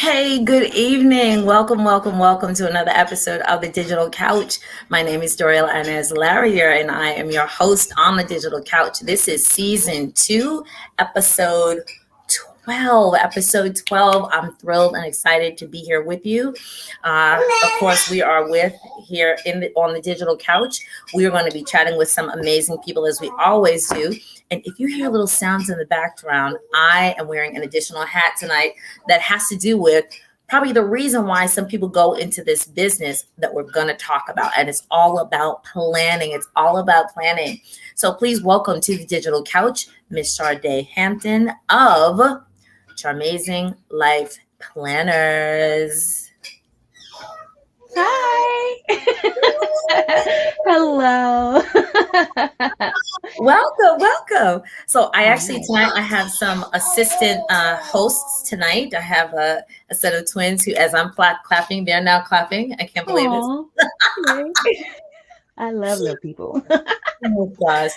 Hey, good evening. Welcome, welcome, welcome to another episode of the Digital Couch. My name is Doriel Inez Larrier, and I am your host on the Digital Couch. This is season 2, episode 12. Episode 12. I'm thrilled and excited to be here with you. Of course, we are with here on the Digital Couch. We are going to be chatting with some amazing people as we always do. And if you hear little sounds in the background, I am wearing an additional hat tonight that has to do with probably the reason why some people go into this business that we're going to talk about. And it's all about planning. It's all about planning. So please welcome to the Digital Couch, Miss Chardai Hampton of Charmazing Life Planners. Hi. Hello. Welcome. So tonight I have some assistant hosts tonight. I have a set of twins who, as I'm clapping, they're now clapping. I can't believe it. I love little people. Oh gosh.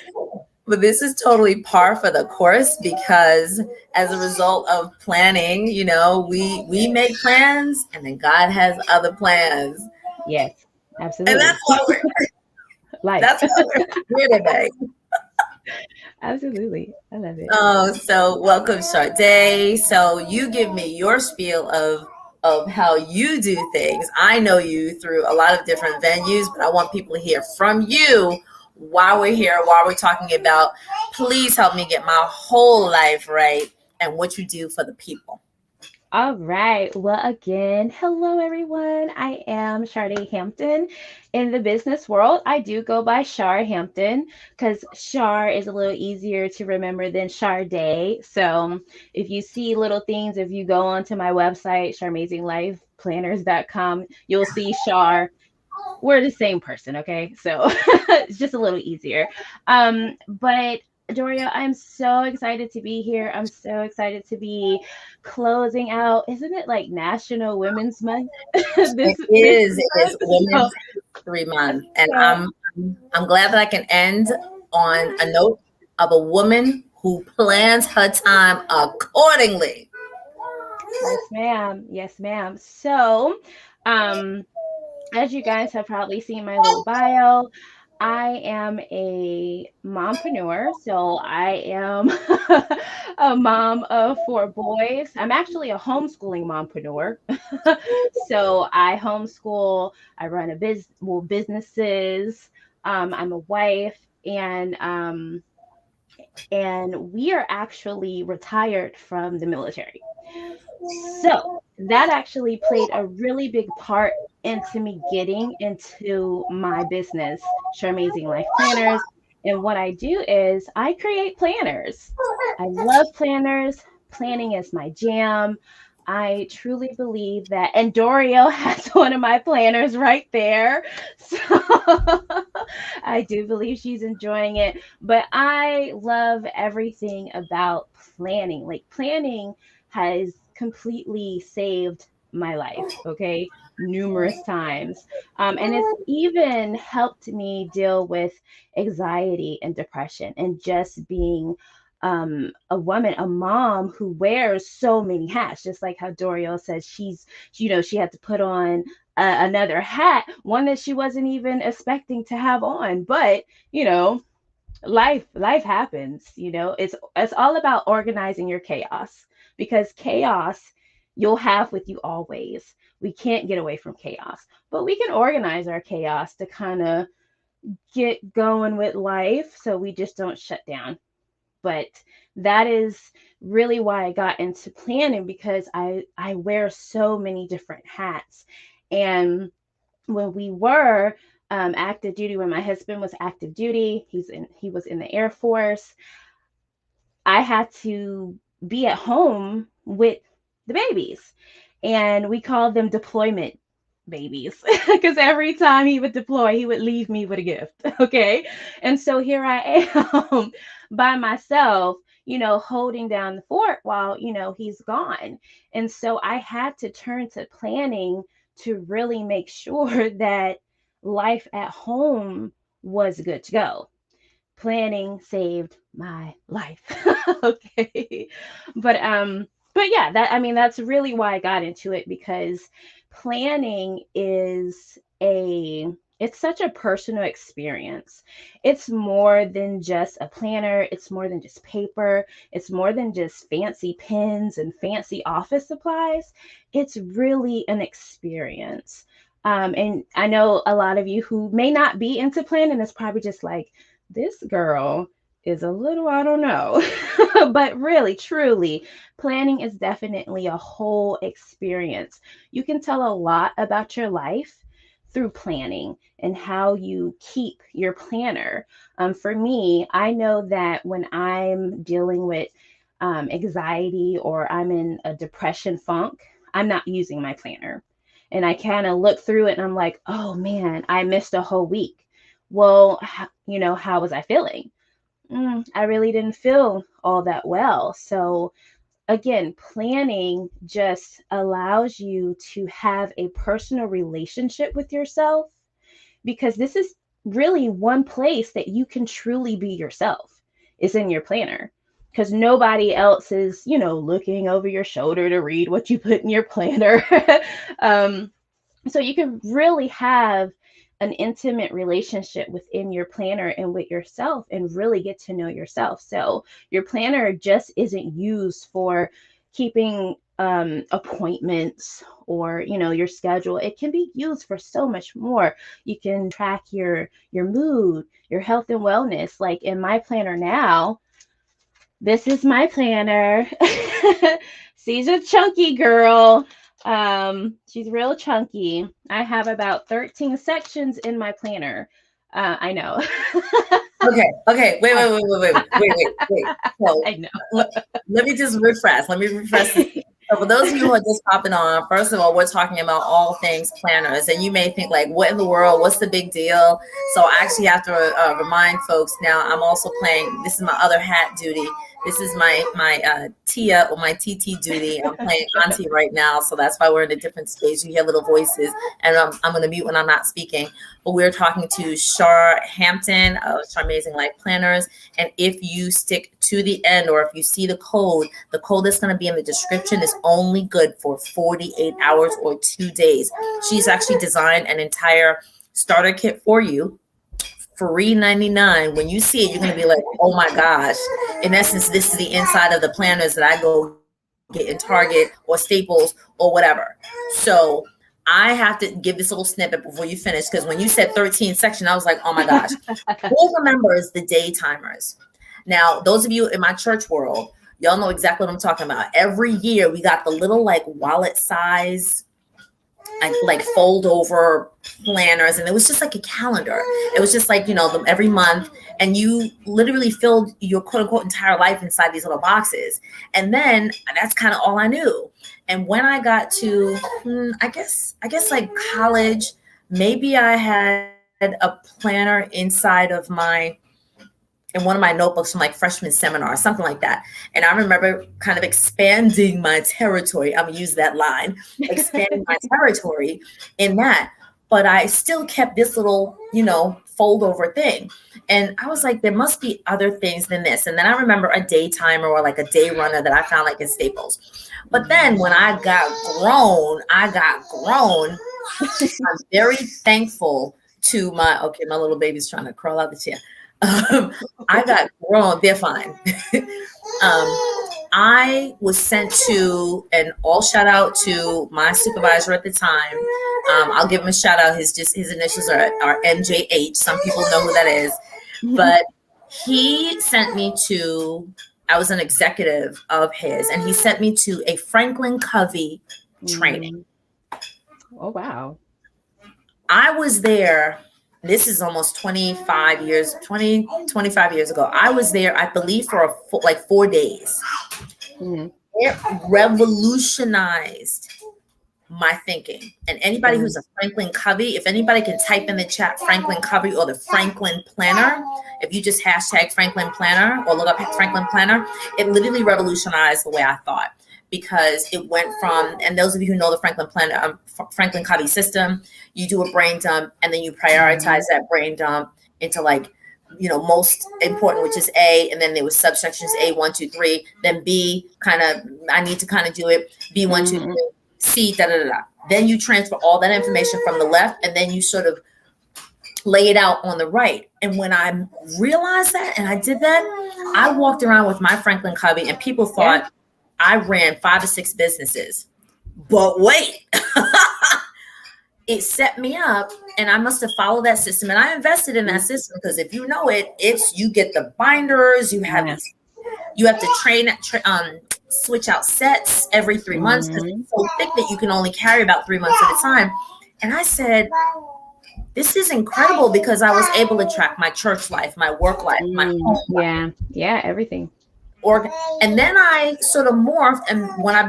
But this is totally par for the course because as a result of planning, we make plans and then God has other plans. Yes, absolutely. And that's why we're here today. Absolutely. I love it. Oh, so welcome, Chardai. So you give me your spiel of how you do things. I know you through a lot of different venues, but I want people to hear from you while we're here, while we're talking about, please help me get my whole life right and what you do for the people. All right. Well, again, hello, everyone. I am Chardai Hampton. In the business world, I do go by Char Hampton because Char is a little easier to remember than Chardai. So if you see little things, if you go onto my website, charmazinglifeplanners.com, you'll see Char. We're the same person, okay? So it's just a little easier. But Doria, I'm so excited to be here. I'm so excited to be closing out. Isn't it like National Women's Month? It is Women's History Month, and I'm glad that I can end on a note of a woman who plans her time accordingly. Yes, ma'am. Yes, ma'am. So, as you guys have probably seen my little bio, I am a mompreneur. So I am a mom of 4 boys. I'm actually a homeschooling mompreneur. So I homeschool, I run businesses. I'm a wife, and we are actually retired from the military. So that actually played a really big part into me getting into my business, Charmazing Life Planners. And what I do is I create planners. I love planners. Planning is my jam. I truly believe that, and Doriel has one of my planners right there. So I do believe she's enjoying it. But I love everything about planning. Like, planning has completely saved my life, okay, numerous times. And it's even helped me deal with anxiety and depression and just being a woman, a mom who wears so many hats, just like how Doriel says she had to put on another hat, one that she wasn't even expecting to have on. But, life happens. It's all about organizing your chaos, because chaos you'll have with you always. We can't get away from chaos, but we can organize our chaos to kind of get going with life so we just don't shut down. But that is really why I got into planning, because I wear so many different hats. And when we were active duty, when my husband was active duty, he was in the Air Force, I had to be at home with the babies, and we called them deployment babies because every time he would deploy, he would leave me with a gift. Okay. And so here I am by myself, holding down the fort while, he's gone. And so I had to turn to planning to really make sure that life at home was good to go. Planning saved my life. Okay. But But yeah, that's really why I got into it, because planning is it's such a personal experience. It's more than just a planner, it's more than just paper, it's more than just fancy pens and fancy office supplies. It's really an experience. And I know a lot of you who may not be into planning is probably just like, this girl is a little, I don't know. But really, truly, planning is definitely a whole experience. You can tell a lot about your life through planning and how you keep your planner. For me, I know that when I'm dealing with anxiety or I'm in a depression funk, I'm not using my planner. And I kind of look through it and I'm like, oh man, I missed a whole week. Well, how was I feeling? I really didn't feel all that well. So again, planning just allows you to have a personal relationship with yourself, because this is really one place that you can truly be yourself, is in your planner, because nobody else is, looking over your shoulder to read what you put in your planner. um, so you can really have an intimate relationship within your planner and with yourself and really get to know yourself. So your planner just isn't used for keeping appointments or your schedule. It can be used for so much more. You can track your mood, your health and wellness. Like in my planner now, this is my planner. She's a chunky girl. She's real chunky. I have about 13 sections in my planner. I know. Okay. Wait. So I know. let me just refresh. Let me refresh. So for those of you who are just popping on, first of all, we're talking about all things planners, and you may think like, what in the world? What's the big deal? So I actually have to remind folks now. I'm also playing. This is my other hat duty. This is my Tia or my TT duty. I'm playing Auntie right now, so that's why we're in a different space. You hear little voices, and I'm going to mute when I'm not speaking. But we're talking to Hampton of Charmazing Life Planners, and if you stick to the end, or if you see the code that's going to be in the description is only good for 48 hours or 2 days. She's actually designed an entire starter kit for you, free 99. When you see it, you're going to be like, oh my gosh. In essence, this is the inside of the planners that I go get in Target or Staples or whatever. So I have to give this little snippet before you finish, because when you said 13 section, I was like, oh my gosh. Who remembers the day timers? Now, those of you in my church world, y'all know exactly what I'm talking about. Every year we got the little like wallet size, like fold over planners, and it was just like a calendar. It was just like, every month, and you literally filled your quote unquote entire life inside these little boxes. And then that's kind of all I knew. And when I got to, I guess like college, maybe I had a planner inside of in one of my notebooks from like freshman seminar, something like that. And I remember kind of expanding my territory. I'm gonna use that line, expanding my territory in that. But I still kept this little, fold over thing. And I was like, there must be other things than this. And then I remember a day timer or like a day runner that I found like in Staples. But then when I got grown, I'm very thankful to my little baby's trying to crawl out the chair. I got grown. They're fine. I was sent to, and all shout out to my supervisor at the time. I'll give him a shout out. His initials are NJH. Some people know who that is, but he sent me to, I was an executive of his, and he sent me to a Franklin Covey training. Oh, wow. I was there. This is almost 25 years ago. I was there, I believe, for 4 days. Mm-hmm. It revolutionized my thinking. And anybody who's a Franklin Covey, if anybody can type in the chat Franklin Covey or the Franklin Planner, if you just hashtag Franklin Planner or look up Franklin Planner, it literally revolutionized the way I thought. Because it went from, and those of you who know the Franklin Covey system, you do a brain dump and then you prioritize that brain dump into like most important, which is A, and then there was subsections A, 1, 2, 3, then B, kind of, I need to kind of do it, B, 1, 2, 3, Mm-hmm. C, da, da, da, da. Then you transfer all that information from the left, and then you sort of lay it out on the right. And when I realized that and I did that, I walked around with my Franklin Covey, and people Yeah. thought I ran 5 or 6 businesses. But wait, it set me up, and I must have followed that system, and I invested in that system, because if you know it, it's, you get the binders, you have Yeah. these, you have to switch out sets every 3 months, because Mm-hmm. it's so thick that you can only carry about 3 months at a time. And I said, this is incredible, because I was able to track my church life, my work life, my home life, Yeah. Yeah. Everything. and then I sort of morphed, and when I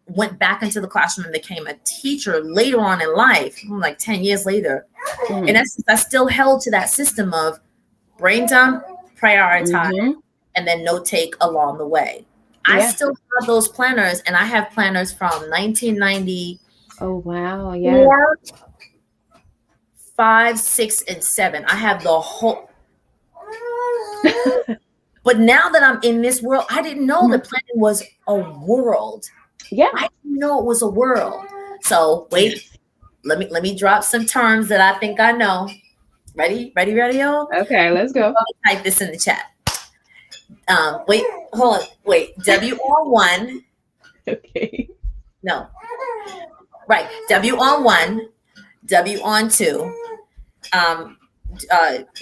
went back into the classroom and became a teacher later on in life, like 10 years later, in Mm-hmm. essence, I still held to that system of brain dump, prioritize, Mm-hmm. and then note take along the way. I Yeah. still have those planners, and I have planners from 1994, Oh, wow. Yeah. 5, 6, and 7. I have the whole. But now that I'm in this world, I didn't know Mhm. that planning was a world. Yeah. I didn't know it was a world. So wait, Yes. let me drop some terms that I think I know. Ready, y'all? Okay, let's go. Type this in the chat. Wait, hold on. Wait, W on 1. Okay. No, right. W on 1. W on 2.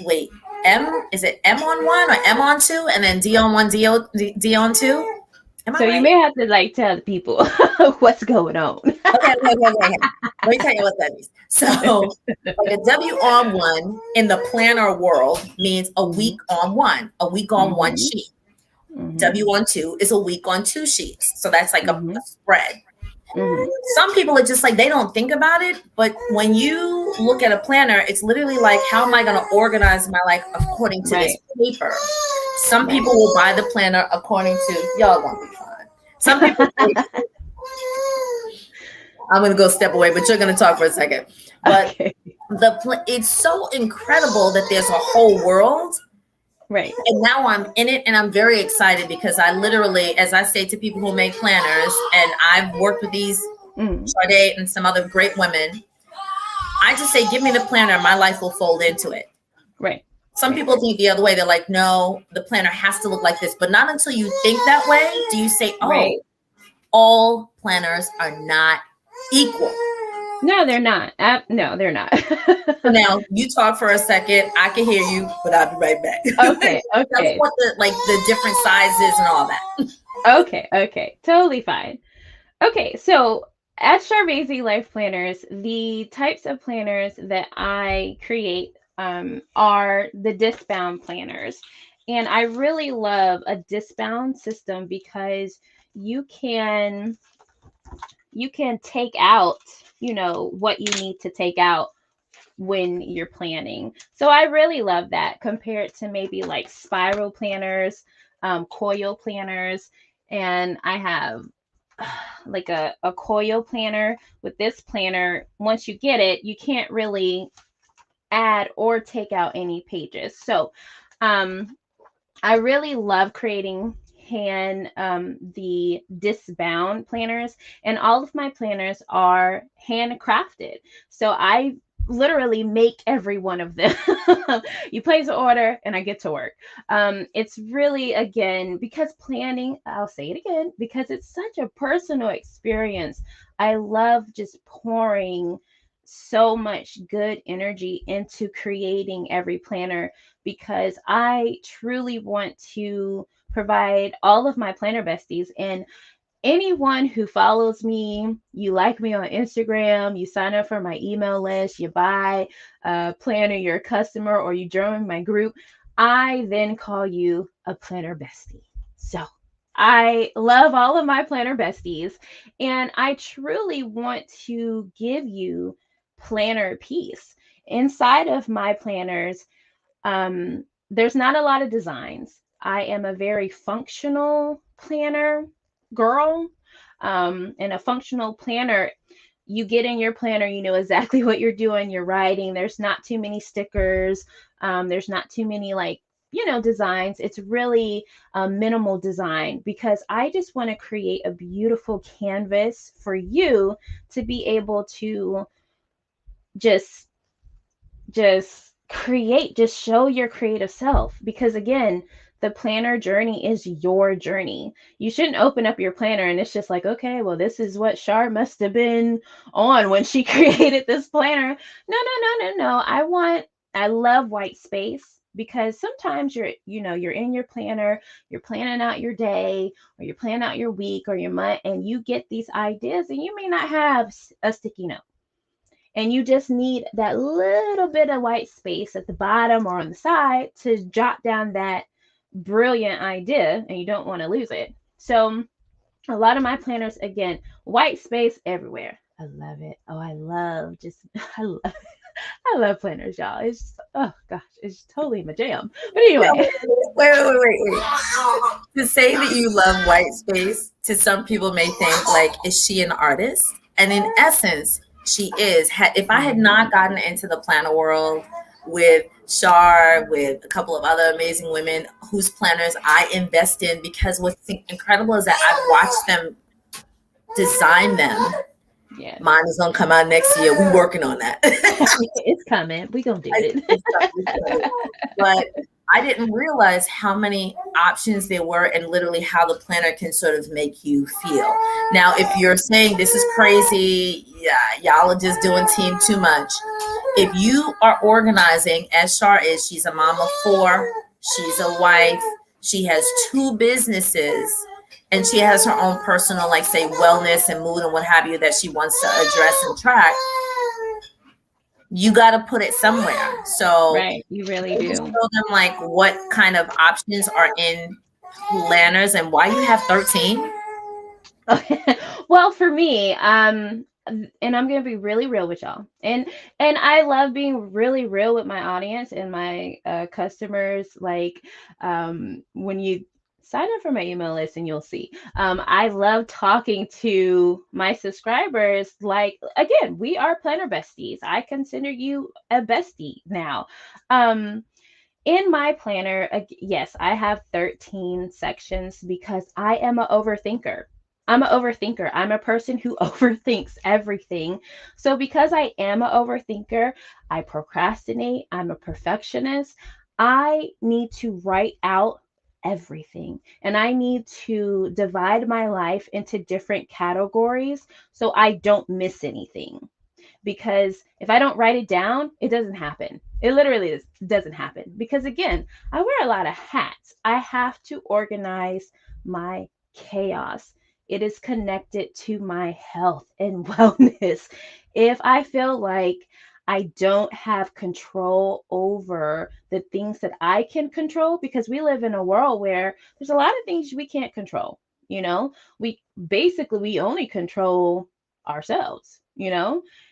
Wait. M, is it M on 1 or M on 2, and then D on 1, D on 2? Am I So you right? may have to like tell the people what's going on. Okay. Let me tell you what that means. So, like a W on 1 in the planner world means a week on 1, a week on 1 Mm-hmm. sheet. Mm-hmm. W on 2 is a week on 2 sheets. So that's like a Mm-hmm. spread. Mm-hmm. Some people are just like, they don't think about it. But when you look at a planner, it's literally like, how am I going to organize my life according to this Right. paper? Some Right. people will buy the planner according to, y'all gonna be fine. Some people say, I'm going to go step away, but you're going to talk for a second. But Okay. it's so incredible that there's a whole world. Right. And now I'm in it, and I'm very excited, because I literally, as I say to people who make planners, and I've worked with these Mm. Chardai and some other great women, I just say, give me the planner, my life will fold into it. Right. Some Right. people think the other way. They're like, no, the planner has to look like this. But not until you think that way do you say, oh, Right. all planners are not equal. No, they're not. No, they're not. Now, you talk for a second. I can hear you, but I'll be right back. Okay. Tell me Okay. what the different sizes and all that. Okay. Okay. Totally fine. Okay. So at Charmazing Life Planners, the types of planners that I create are the disc-bound planners. And I really love a disc-bound system because you can you can take out, what you need to take out when you're planning. So I really love that compared to maybe like spiral planners, coil planners. And I have like a coil planner. With this planner, once you get it, you can't really add or take out any pages. So I really love creating the disc-bound planners, and all of my planners are handcrafted. So I literally make every one of them. You place an order and I get to work. It's really, again, because planning, I'll say it again, because it's such a personal experience. I love just pouring so much good energy into creating every planner because I truly want to provide all of my planner besties and anyone who follows me, you like me on Instagram, you sign up for my email list, you buy a planner, you're a customer, or you join my group, I then call you a planner bestie. So I love all of my planner besties, and I truly want to give you planner peace. Inside of my planners, there's not a lot of designs. I am a very functional planner girl. And a functional planner you get in your planner, you know exactly what you're doing, you're writing. There's not too many stickers. There's not too many like, designs. It's really a minimal design because I just want to create a beautiful canvas for you to be able to just create, just show your creative self. Because again, the planner journey is your journey. You shouldn't open up your planner and it's just like, okay, well, this is what Char must have been on when she created this planner. No, no, no, no, no. I love white space because sometimes you're in your planner, you're planning out your day or you're planning out your week or your month, and you get these ideas and you may not have a sticky note. And you just need that little bit of white space at the bottom or on the side to jot down that brilliant idea, and you don't want to lose it. So a lot of my planners, again, white space everywhere. I love it. Oh, I love planners, y'all. It's just, oh gosh, it's totally my jam. But anyway. Wait. To say that you love white space, to some people may think like, is she an artist? And in essence, she is. If I had not gotten into the planner world with Char, with a couple of other amazing women whose planners I invest in, because what's incredible is that I've watched them design them. Yeah. Mine is gonna come out next year. We're working on that. It's coming. We're gonna do it. But I didn't realize how many options there were and literally how the planner can sort of make you feel. Now, if you're saying this is crazy, yeah, y'all are just doing team too much. If you are organizing, as Char is, she's a mom of 4, she's a wife, she has 2 businesses, and she has her own personal, like say, wellness and mood and what have you that she wants to address and track. You got to put it somewhere. So right, you really do. Show them like what kind of options are in planners and why you have 13. Okay. Well, for me, and I'm gonna be really real with y'all, and I love being really real with my audience and my customers. Like, when you sign up for my email list, and you'll see, I love talking to my subscribers. Like, again, we are planner besties. I consider you a bestie now. In my planner, yes, I have 13 sections because I am an overthinker. I'm a person who overthinks everything. So because I am an overthinker, I procrastinate. I'm a perfectionist. I need to write out everything, and I need to divide my life into different categories so I don't miss anything. Because if I don't write it down, it doesn't happen. It literally doesn't happen. Because again, I wear a lot of hats. I have to organize my chaos. It is connected to my health and wellness. If I feel like I don't have control over the things that I can control, because we live in a world where there's a lot of things we can't control. We only control ourselves.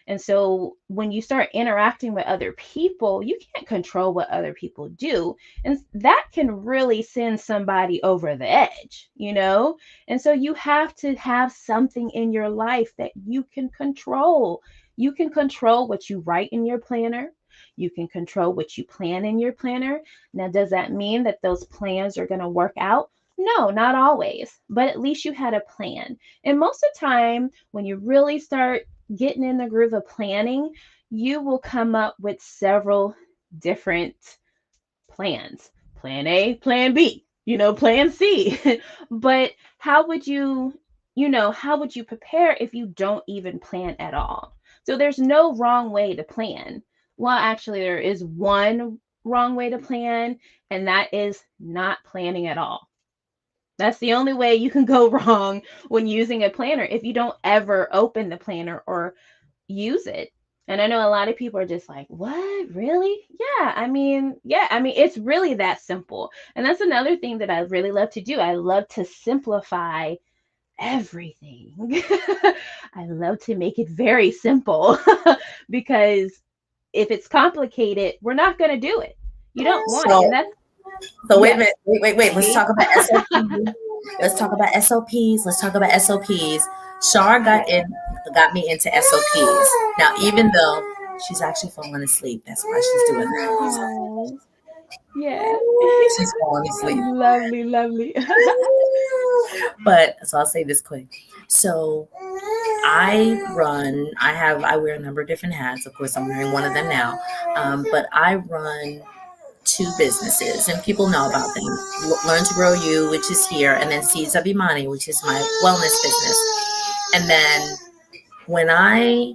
And so when you start interacting with other people, you can't control what other people do. And that can really send somebody over the edge. And so you have to have something in your life that you can control. You can control what you write in your planner. You can control what you plan in your planner. Now, does that mean that those plans are going to work out? No, not always, but at least you had a plan. And most of the time, when you really start getting in the groove of planning, you will come up with several different plans. Plan A, plan B, plan C. But how would you prepare if you don't even plan at all? So there's no wrong way to plan. Well, actually, there is one wrong way to plan, and that is not planning at all. That's the only way you can go wrong when using a planner, if you don't ever open the planner or use it. And I know a lot of people are just like, what? Really? Yeah, it's really that simple. And that's another thing that I really love to do. I love to simplify everything. I love to make it very simple because if it's complicated, we're not going to do it. You don't want it. And that's So wait a minute. Wait. Let's talk about SOP. Let's talk about SOPs. Let's talk about SOPs. Shar Right. got me into SOPs. Now, even though she's actually falling asleep, that's why she's doing that. Oh, yeah. She's falling asleep. Lovely, lovely. But so I'll say this quick. So I wear a number of different hats. Of course, I'm wearing one of them now. But I run two businesses, and people know about them. Learn to Grow You, which is here, and then Seeds of Imani, which is my wellness business. And then when I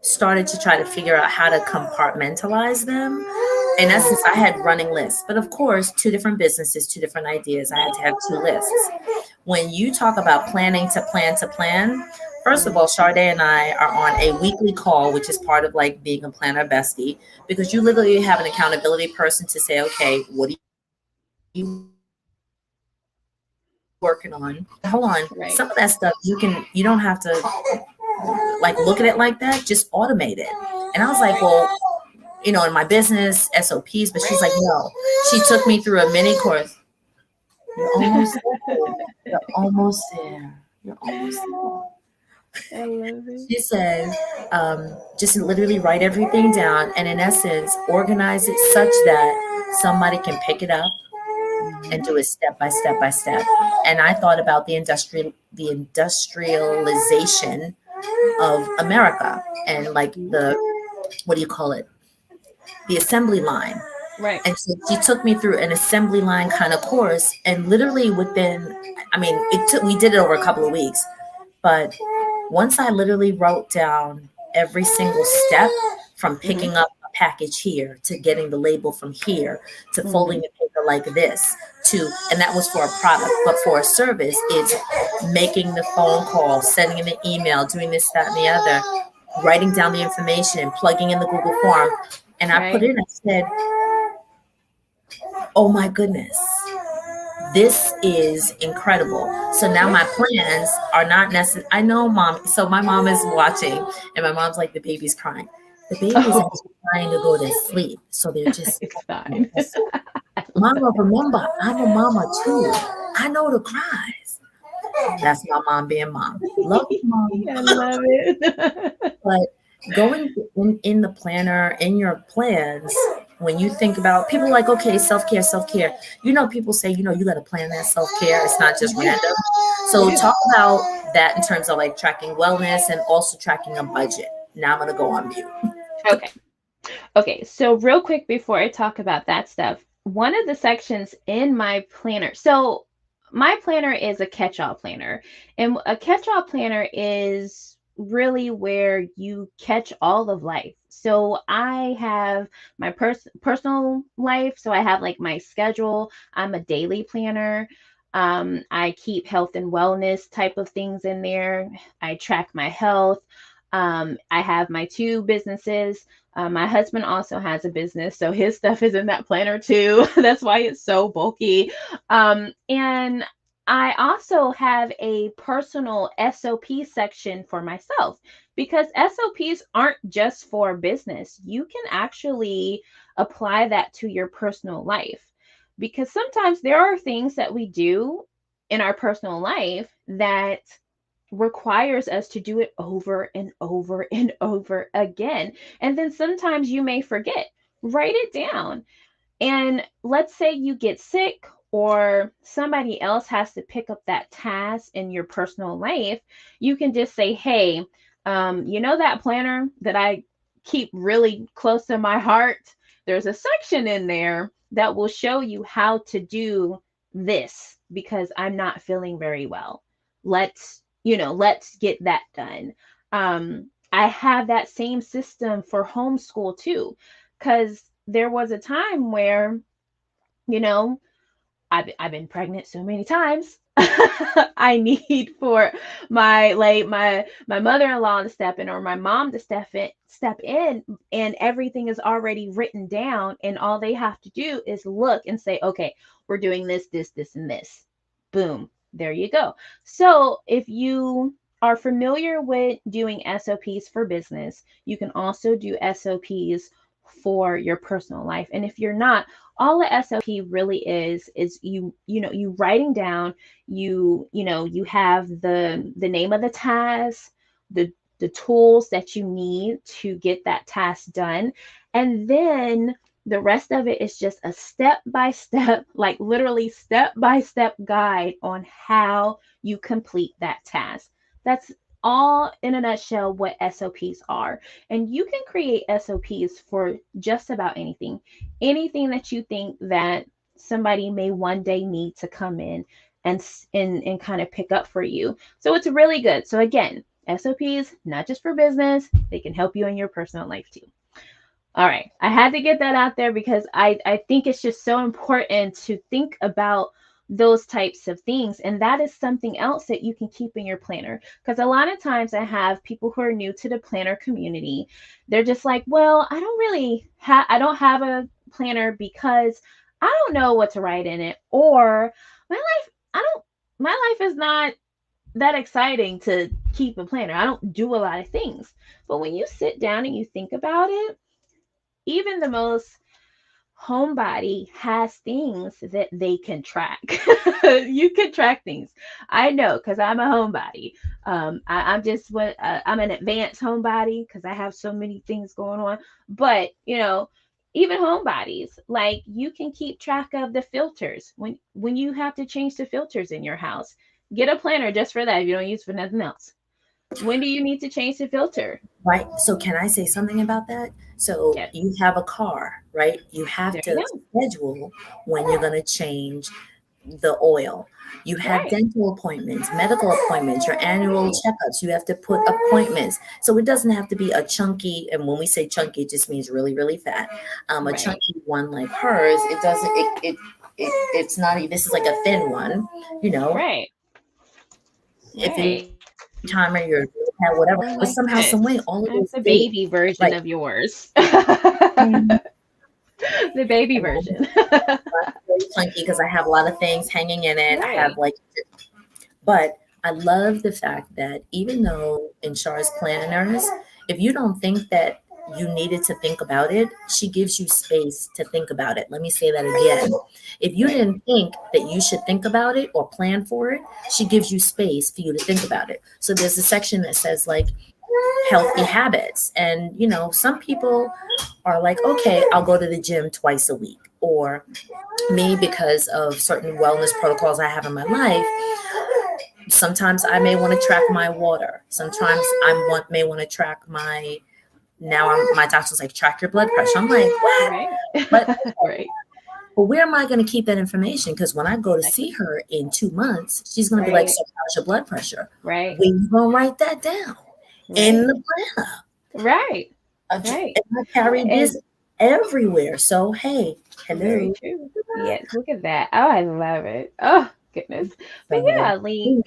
started to try to figure out how to compartmentalize them, in essence, I had running lists. But of course, two different businesses, two different ideas. I had to have two lists. When you talk about planning to plan, first of all, Chardai and I are on a weekly call, which is part of like being a planner bestie, because you literally have an accountability person to say, okay, what are you working on? Hold on. Right. Some of that stuff you don't have to like look at it like that, just automate it. And I was like, well, in my business, SOPs, but she's like, no. She took me through a mini course. You're almost there. You're almost there. You're almost there. I love it. She said, just literally write everything down and in essence, organize it such that somebody can pick it up and do it step by step by step. And I thought about the industrialization of America and like what do you call it? The assembly line. Right. And so she took me through an assembly line kind of course, and literally we did it over a couple of weeks, but once I literally wrote down every single step from Mm-hmm. picking up a package here to getting the label from here to folding the paper like this and that was for a product, but for a service, it's making the phone call, sending in the email, doing this, that, and the other, writing down the information, plugging in the Google form. And I put Right. in, I said, oh my goodness, this is incredible. So now Yeah. my plans are not necessary. I know mom. So my mom is watching and my mom's like, the baby's crying. The baby is Oh, actually trying to go to sleep. So they're just, it's fine. Mama, remember, I'm a mama too. I know the cries. That's my mom being mom. Love you, mom. I love it. But going in the planner, in your plans, when you think about people like, okay, self-care, people say, you got to plan that self-care. It's not just Yeah. random. So talk about that in terms of like tracking wellness and also tracking a budget. Now I'm going to go on mute. Okay. Okay. So real quick before I talk about that stuff, one of the sections in my planner. So my planner is a catch-all planner, and a catch-all planner is really where you catch all of life. So I have my personal life. So I have like my schedule. I'm a daily planner. I keep health and wellness type of things in there. I track my health. I have my two businesses. My husband also has a business, so his stuff is in that planner too. That's why it's so bulky. And I also have a personal SOP section for myself because SOPs aren't just for business. You can actually apply that to your personal life because sometimes there are things that we do in our personal life that requires us to do it over and over and over again. And then sometimes you may forget. Write it down. And let's say you get sick or somebody else has to pick up that task in your personal life. You can just say, hey, that planner that I keep really close to my heart? There's a section in there that will show you how to do this because I'm not feeling very well. Let's get that done. I have that same system for homeschool too, because there was a time where, you know, I've been pregnant so many times. I need for my mother-in-law to step in or my mom to step in, and everything is already written down, and all they have to do is look and say, okay, we're doing this, and this. Boom, there you go. So if you are familiar with doing SOPs for business, you can also do SOPs for your personal life. And if you're not, all the SOP really is you writing down, you have the name of the task, the tools that you need to get that task done. And then the rest of it is just a step by step, like literally step by step guide on how you complete that task. That's all in a nutshell what SOPs are. And you can create SOPs for just about anything, anything that you think that somebody may one day need to come in and kind of pick up for you. So it's really good. So again, SOPs, not just for business, they can help you in your personal life too. All right. I had to get that out there because I think it's just so important to think about those types of things. And that is something else that you can keep in your planner. Because a lot of times I have people who are new to the planner community. They're just like, well, I don't have a planner because I don't know what to write in it. Or my life is not that exciting to keep a planner. I don't do a lot of things. But when you sit down and you think about it, even the most homebody has things that they can track. You can track things. I know because I'm a homebody. I'm an advanced homebody because I have so many things going on. But even homebodies, like you can keep track of the filters when you have to change the filters in your house. Get a planner just for that if you don't use it for nothing else. When do you need to change the filter? Right. So can I say something about that? So Yes. you have a car, right? You have There you to go. schedule when you're going to change the oil. You have Right. dental appointments, medical appointments, your annual Right. checkups. You have to put appointments. So it doesn't have to be a chunky, and when we say chunky, it just means really, really fat. A Right. chunky one like hers, it doesn't, it's not, this is like a thin one, you know, Right. if you Right. timer, your whatever, Or but like somehow, this. some way, all of That's those the dates, baby version like, of yours. and The baby mine version. is very chunky because I have a lot of things hanging in it. I have Right. like, but I love the fact that even though in Char's planners, if you don't think that you needed to think about it, she gives you space to think about it. Let me say that again. If you Right. didn't think that you should think about it or plan for it, she gives you space for you to think about it. So there's a section that says like healthy habits. And, some people are like, okay, I'll go to the gym twice a week. Or me, because of certain wellness protocols I have in my life, sometimes I may want to track my water. Sometimes may want to track my doctor's like, track your blood pressure. I'm like, what? Right. But Right. but where am I going to keep that information? Because when I go to see Exactly. her in 2 months, she's going to be like, Right. so how's your blood pressure? Right. When you going to write that down in Right. the planner? Right. And Right. I carry And this everywhere. So, hey, very hello. true. Yes, look at that. Oh, I love it. Oh, goodness. But So, yeah, like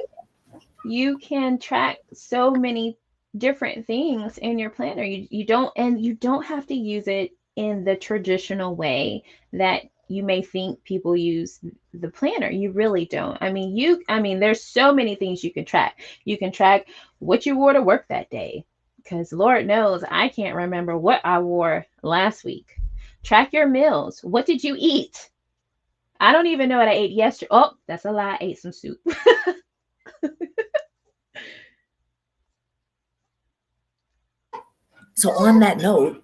you can track so many different things in your planner. You don't have to use it in the traditional way that you may think people use the planner. You really don't. I mean there's so many things you can track. You can track what you wore to work that day, because Lord knows I can't remember what I wore last week. Track your meals. What did you eat? I don't even know what I ate yesterday. Oh, that's a lie. I ate some soup. so on that note,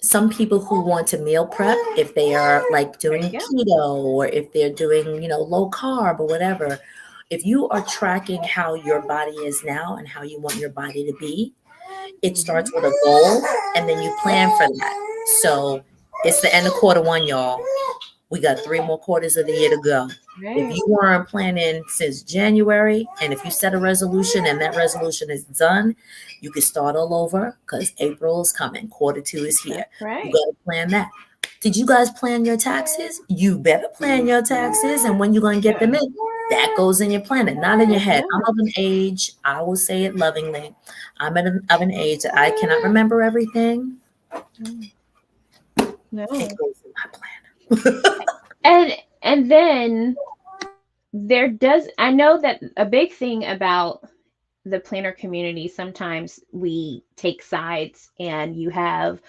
some people who want to meal prep, if they are like There doing you go. keto or if they're doing, low carb or whatever, if you are tracking how your body is now and how you want your body to be, it starts Hmm. with a goal and then you plan for that. So it's the end of quarter one, y'all. We got 3 more quarters of the year to go. If Right. you weren't planning since January, and if you set a resolution and that resolution is done, you can start all over because April is coming. Quarter two is here. That's You right. got to plan that. Did you guys plan your taxes? You better plan your taxes and when you're going to get them Yeah. in. That goes in your planning, not in your It head. I'm does. of an age, I will say it lovingly. Of an age that I cannot remember everything. Mm. It No. goes in my plan. And then I know that a big thing about the planner community, sometimes we take sides and you have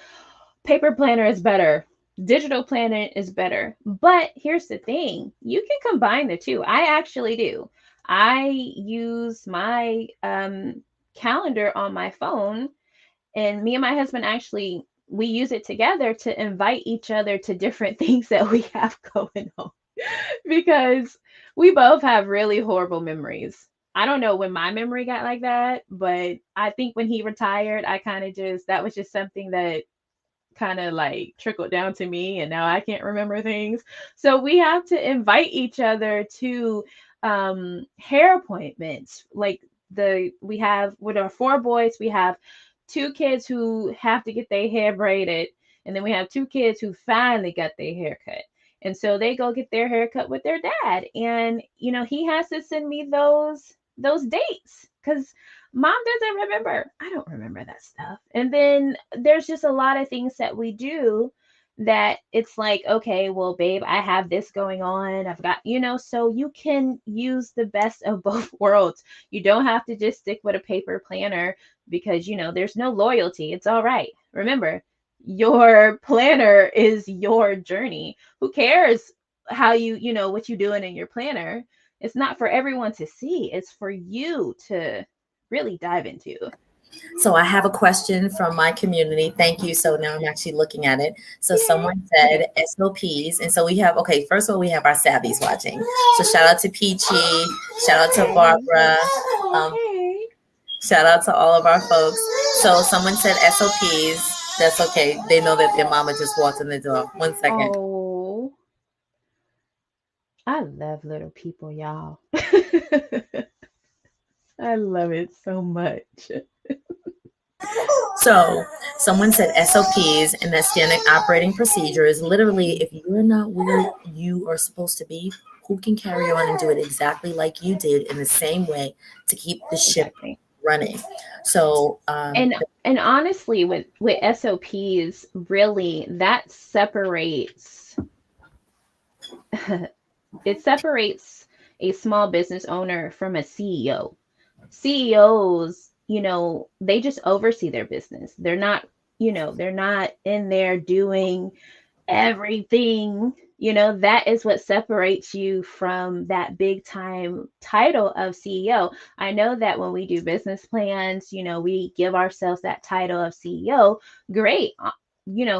paper planner is better. Digital planner is better. But here's the thing, you can combine the two. I actually do. I use my calendar on my phone, and me and my husband actually we use it together to invite each other to different things that we have going on because we both have really horrible memories. I don't know when my memory got like that, but I think when he retired, I kind of just, that was just something that kind of like trickled down to me, and now I can't remember things. So we have to invite each other to hair appointments. Like we have with our four boys, we have two kids who have to get their hair braided, and then we have two kids who finally got their hair cut. And so they go get their hair cut with their dad. And he has to send me those dates because mom doesn't remember. I don't remember that stuff. And then there's just a lot of things that we do that it's like, okay, well, babe, I have this going on. I've got, so you can use the best of both worlds. You don't have to just stick with a paper planner because, there's no loyalty. It's all right. Remember, your planner is your journey. Who cares how what you're doing in your planner? It's not for everyone to see. It's for you to really dive into. So I have a question from my community. Thank you. So now I'm actually looking at it. So Yay. Someone said SOPs. And so we have, okay, first of all, we have our savvies watching. So shout out to Peachy. Shout out to Barbara. Shout out to all of our folks. So someone said SOPs. That's okay. They know that their mama just walked in the door. 1 second. Oh, I love little people, y'all. I love it so much. So someone said SOPs, and that standard operating procedures. Literally, if you're not where you are supposed to be, who can carry on and do it exactly like you did in the same way to keep the ship running? So and honestly, with SOPs, really that separates it separates a small business owner from a CEO. CEOs, they just oversee their business. They're not in there doing everything. That is what separates you from that big time title of CEO. I know that when we do business plans, we give ourselves that title of CEO. Great.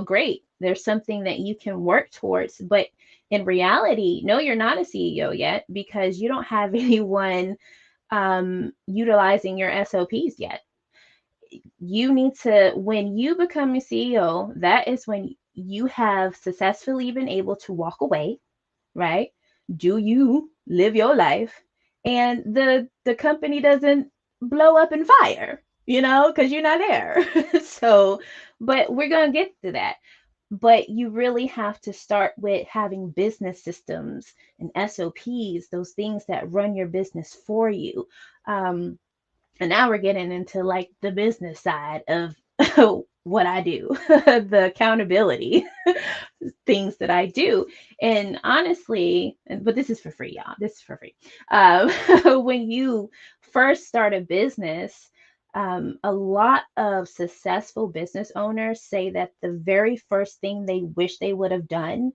Great. There's something that you can work towards, but in reality, no, you're not a CEO yet because you don't have anyone utilizing your SOPs yet. You need to, when you become a CEO, that is when you have successfully been able to walk away, right? Do you live your life, and the company doesn't blow up in fire, because you're not there. So, but we're going to get to that. But you really have to start with having business systems and SOPs, those things that run your business for you. And now we're getting into like the business side of what I do, the accountability things that I do. And honestly, but this is for free, y'all. This is for free. When you first start a business, a lot of successful business owners say that the very first thing they wish they would have done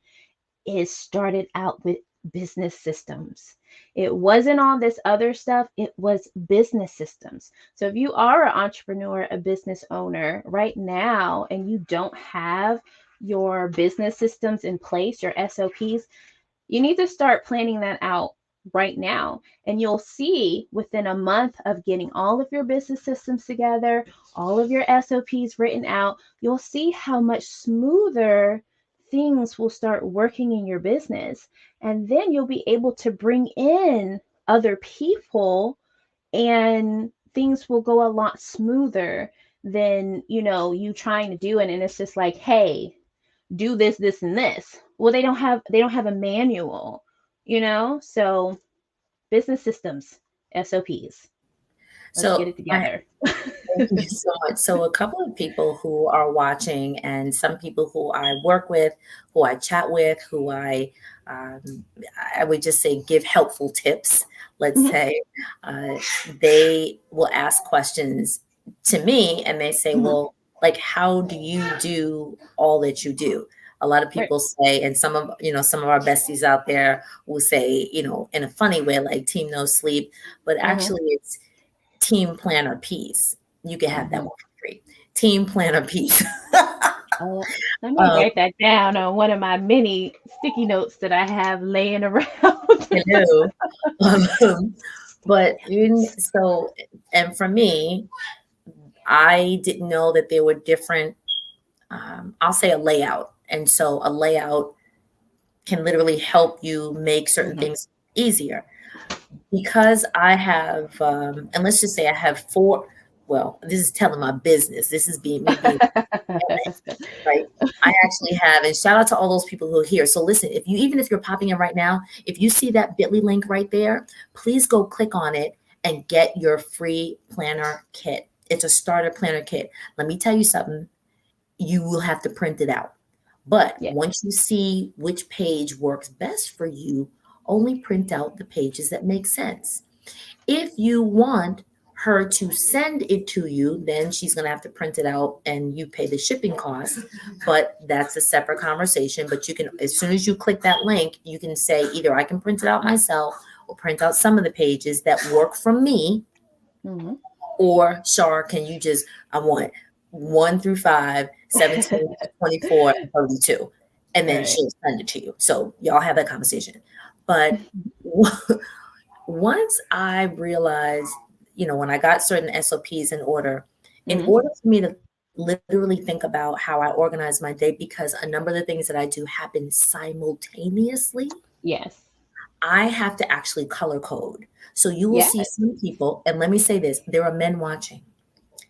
is started out with business systems. It wasn't all this other stuff, it was business systems. So if you are an entrepreneur, a business owner right now, and you don't have your business systems in place, your SOPs, you need to start planning that out right now. And you'll see within a month of getting all of your business systems together, all of your SOPs written out, you'll see how much smoother things will start working in your business. And then you'll be able to bring in other people, and things will go a lot smoother than, you trying to do it. And it's just like, hey, do this, this, and this. Well, they don't have a manual, so business systems, SOPs. Let's get it together. Thank you so much. So a couple of people who are watching, and some people who I work with, who I chat with, who I would just say give helpful tips, let's say, they will ask questions to me, and they say, well, like, how do you do all that you do? A lot of Right. people say, and some of our besties out there will say, in a funny way, like team no sleep, but Mhm. actually it's team planner peace. You can have that Mhm. one for free. Team planner peace. Oh, let me um, write that down on one of my many sticky notes that I have laying around. Hello. But and for me, I didn't know that there were different, I'll say a layout. And so a layout can literally help you make certain Mhm. things easier. Because I have, and let's just say I have four, well, this is telling my business. This is being right? I actually have, and shout out to all those people who are here. So listen, even if you're popping in right now, if you see that bit.ly link right there, please go click on it and get your free planner kit. It's a starter planner kit. Let me tell you something, you will have to print it out. But Yeah. once you see which page works best for you, only print out the pages that make sense. If you want her to send it to you, then she's going to have to print it out and you pay the shipping cost. But that's a separate conversation. But you can, as soon as you click that link, you can say either I can print it out myself or print out some of the pages that work for me, Mhm. or Shar, can you just, I want 1 through 5, 17, 24, and 32. And then Right. she'll send it to you. So y'all have that conversation. But once I realized, when I got certain SOPs in Mhm. order for me to literally think about how I organize my day, because a number of the things that I do happen simultaneously, Yes. I have to actually color code. So you will Yes. see some people, and let me say this, there are men watching.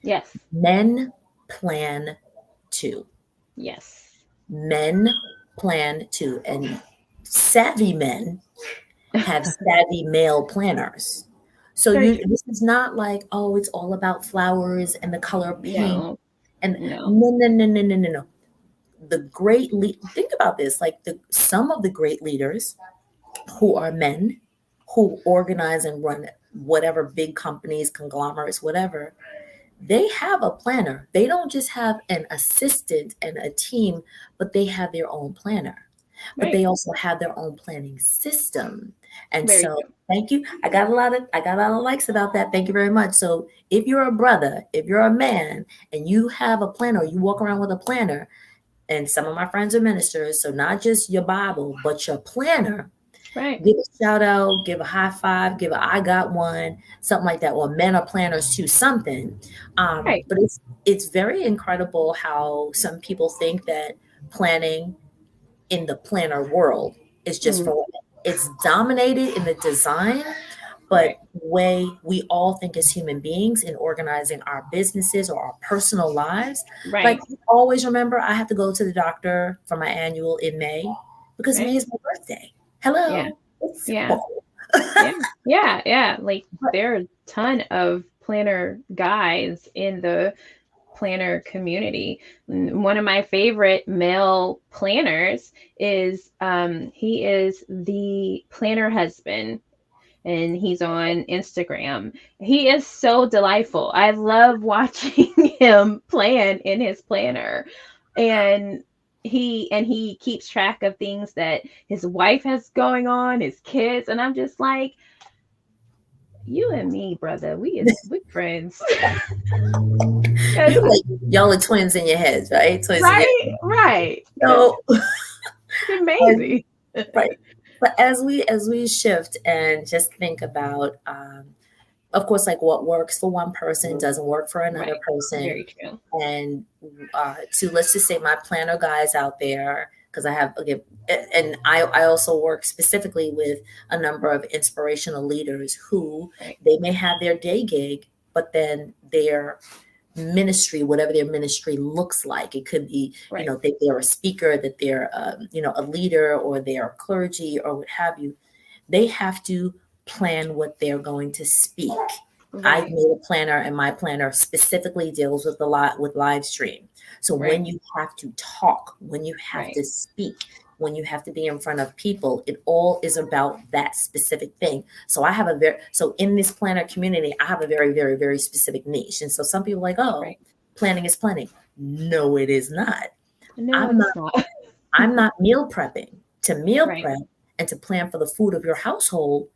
Yes. Men plan too. Yes. Men plan too. And savvy men have savvy male planners. So Very true. this is not like, oh, it's all about flowers and the color pink. No. And No. no, no, no, no, no, no, no. Think about this, like some of the great leaders who are men who organize and run whatever big companies, conglomerates, whatever, they have a planner. They don't just have an assistant and a team, but they have their own planner. But Right. they also have their own planning system. And Very so true. thank you. I got a lot of likes about that. Thank you very much. So if you're a brother, if you're a man and you have a planner, you walk around with a planner, and some of my friends are ministers, so not just your Bible, but your planner, Right. give a shout out, give a high five, give a I got one, something like that. Or men are planners too, something. Right. But it's very incredible how some people think that planning in the planner world is just Mhm. for women. It's dominated in the design, Right. but the way we all think as human beings in organizing our businesses or our personal lives, like Right. always remember, I have to go to the doctor for my annual in May because May Right. is my birthday. Yeah. Hello. It's Yeah. simple. Yeah. Yeah. Yeah. Like there are a ton of planner guys in the planner community. One of my favorite male planners is he is the planner husband and he's on Instagram. He is so delightful. I love watching him plan in his planner. And he keeps track of things that his wife has going on, his kids, and I'm just like, you and me, brother, we friends. You Because like y'all are twins in your heads, right? Twins in your right, right. Because so it's amazing. right. But as we shift and just think about, of course, like what works for one person doesn't work for another Right. person. Very true. And to, let's just say, my planner guys out there, because I have, again, and I also work specifically with a number of inspirational leaders who Right. they may have their day gig, but then their ministry, whatever their ministry looks like, it could be, Right. that they're a speaker, that they're, a leader, or they're clergy, or what have you. They have to plan what they're going to speak. I've Right. made a planner, and my planner specifically deals with live stream. So Right. when you have to talk, when you have Right. to speak, when you have to be in front of people, it all is about that specific thing. So so in this planner community, I have a very, very, very specific niche. And so some people are like, oh, Right. planning is planning. No, it is not. No, I'm it's not not. I'm not meal prepping. To meal Right, prep and to plan for the food of your household,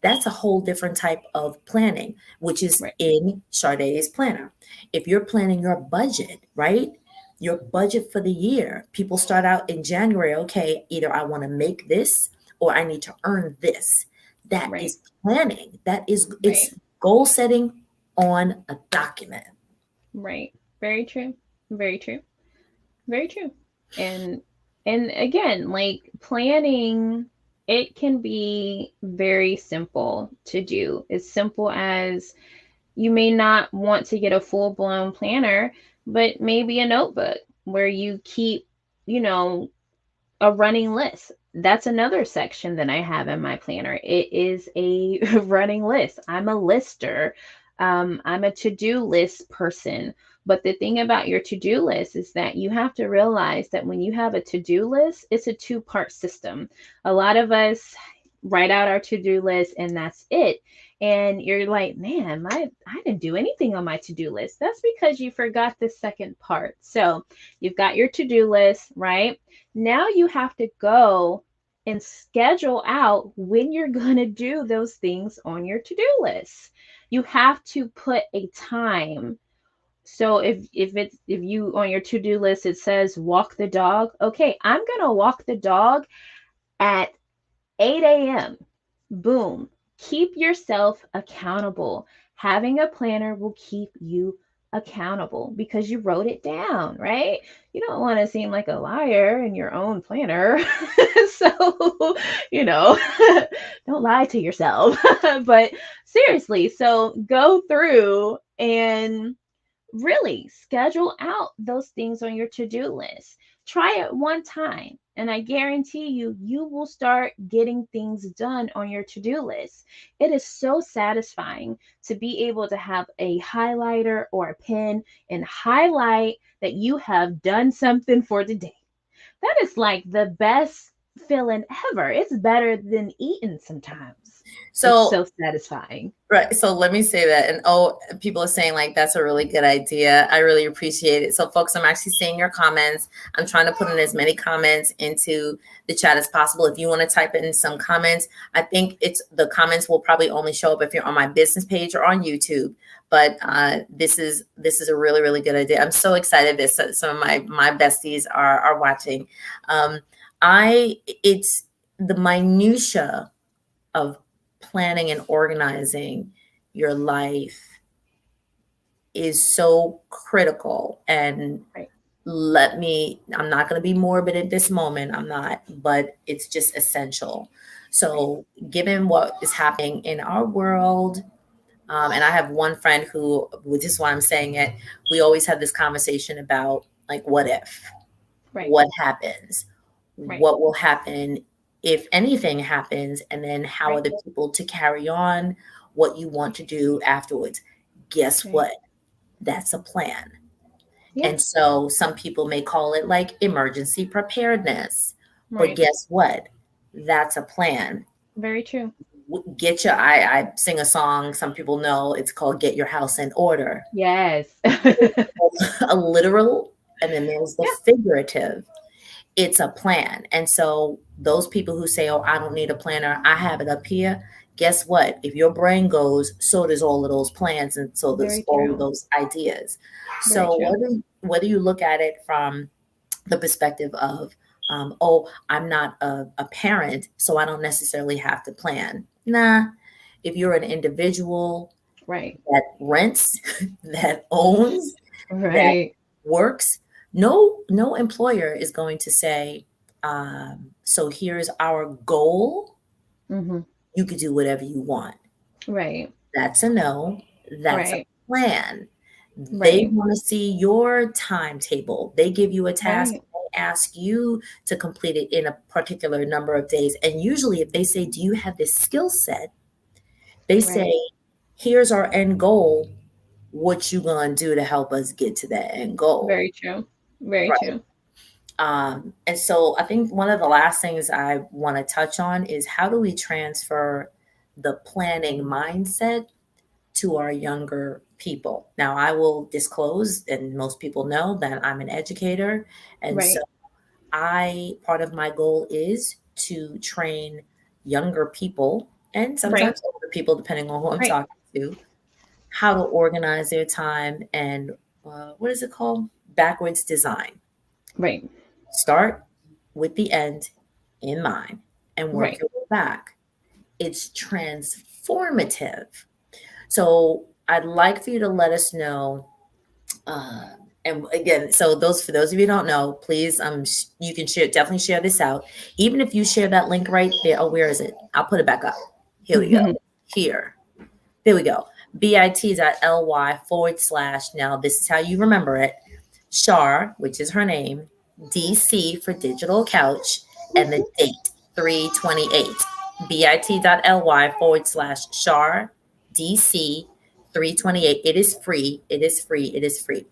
that's a whole different type of planning, which is right, in Chardai's planner. If you're planning your budget, right? Your budget for the year, people start out in January, okay, either I want to make this or I need to earn this. That right, is planning. That is, right, it's goal setting on a document. right. Very true. Very true. Very true. And and again, like planning, it can be very simple to do. As simple as you may not want to get a full-blown planner, but maybe a notebook where you keep, you know, a running list. That's another section that I have in my planner. It is a running list. I'm a lister. I'm a to-do list person. But the thing about your to-do list is that you have to realize that when you have a to-do list, it's a two-part system. A lot of us write out our to-do list and that's it. And you're like, man, I didn't do anything on my to-do list. That's because you forgot the second part. So you've got your to-do list, right? Now you have to go and schedule out when you're going to do those things on your to-do list. You have to put a time. So if you on your to-do list it says walk the dog, okay, I'm going to walk the dog at 8 a.m. Boom. Keep yourself accountable. Having a planner will keep you accountable because you wrote it down, right? You don't want to seem like a liar in your own planner. So, you know, don't lie to yourself. But seriously, so go through and really schedule out those things on your to-do list. Try it one time, and I guarantee you, you will start getting things done on your to-do list. It is so satisfying to be able to have a highlighter or a pen and highlight that you have done something for the day. That is like the best feeling ever. It's better than eating sometimes. It's So so satisfying. right. So let me say that. And oh, people are saying like that's a really good idea. I really appreciate it. So folks, I'm actually seeing your comments. I'm trying to put in as many comments into the chat as possible. If you want to type in some comments, I think it's the comments will probably only show up if you're on my business page or on YouTube. But this is a really, really good idea. I'm so excited that some of my besties are watching. Um, it's the minutia of planning and organizing your life is so critical. And Right. I'm not going to be morbid at this moment. I'm not, but it's just essential. Right. So, given what is happening in our world, and I have one friend who, which is why I'm saying it, we always have this conversation about like, what if? Right. What happens? Right. What will happen if anything happens? And then how are Right. the people to carry on what you want to do afterwards? Guess Right. what? That's a plan. Yeah. And so some people may call it like emergency preparedness. But Right. guess what? That's a plan. Very true. I sing a song, some people know it's called Get Your House in Order. Yes. A literal, and then there's the Yeah. figurative. It's a plan. And so those people who say, oh, I don't need a planner, I have it up here. Guess what? If your brain goes, so does all of those plans and so does Very all of true. those ideas. Very So true. whether you look at it from the perspective of, oh, I'm not a parent, so I don't necessarily have to plan. Nah, if you're an individual Right. that rents, that owns, that Right. works, no employer is going to say, so here's our goal. Hmm. You could do whatever you want. Right. That's a no. That's a Right. plan. They Right. want to see your timetable. They give you a task. Right. They ask you to complete it in a particular number of days. And usually, if they say, do you have this skill set? They say, Right. here's our end goal. What you gonna do to help us get to that end goal? Very true. Very Right. true. And so I think one of the last things I want to touch on is how do we transfer the planning mindset to our younger people. Now, I will disclose, and most people know that I'm an educator. And so Right. part of my goal is to train younger people and Right. sometimes older people, depending on who I'm Right. talking to, how to organize their time and what is it called? Backwards design. Right. Start with the end in mind and work Right. your way back. It's transformative. So I'd like for you to let us know. Uh, and again, so those for those of you who don't know, please, you can definitely share this out. Even if you share that link right there. Oh, where is it? I'll put it back up. Here we go. Here. There we go. bit.ly/. Now, this is how you remember it. Char, which is her name, DC for digital couch, and the date 328. bit.ly/Char DC 328. It is free. It is free. It is free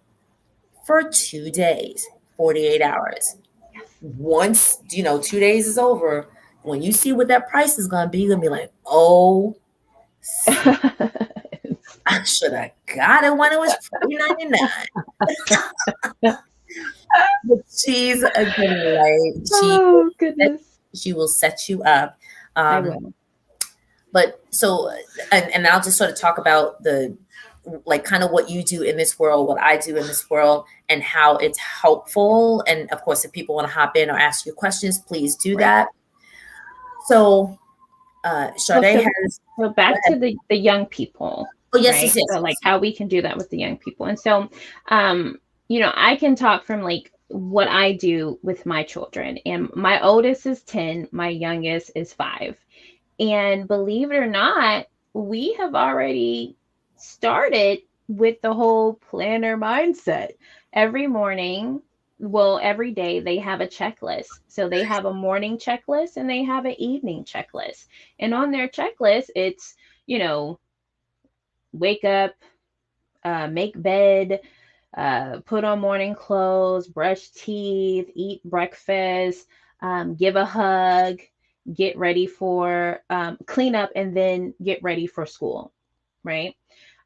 for 2 days, 48 hours. Yes. Once, 2 days is over, when you see what that price is going to be, you're going to be like, oh, I should have got it when it was $4.99. But she's a good light. Oh goodness. She will set you up. I Um, will. but so, and I'll just sort of talk about the like kind of what you do in this world, what I do in this world, and how it's helpful. And of course, if people want to hop in or ask you questions, please do Right. that. So, Oh, Chardai has. so Go back ahead. to the young people, Oh, yes, right? yes, yes, So like yes. how we can do that with the young people. And so I can talk from like what I do with my children. And my oldest is 10, my youngest is 5. And believe it or not, we have already started with the whole planner mindset. Every morning, well, every day they have a checklist. So they have a morning checklist and they have an evening checklist. And on their checklist, it's, you know, wake up, make bed, put on morning clothes, brush teeth, eat breakfast, give a hug, get ready for clean up, and then get ready for school, right?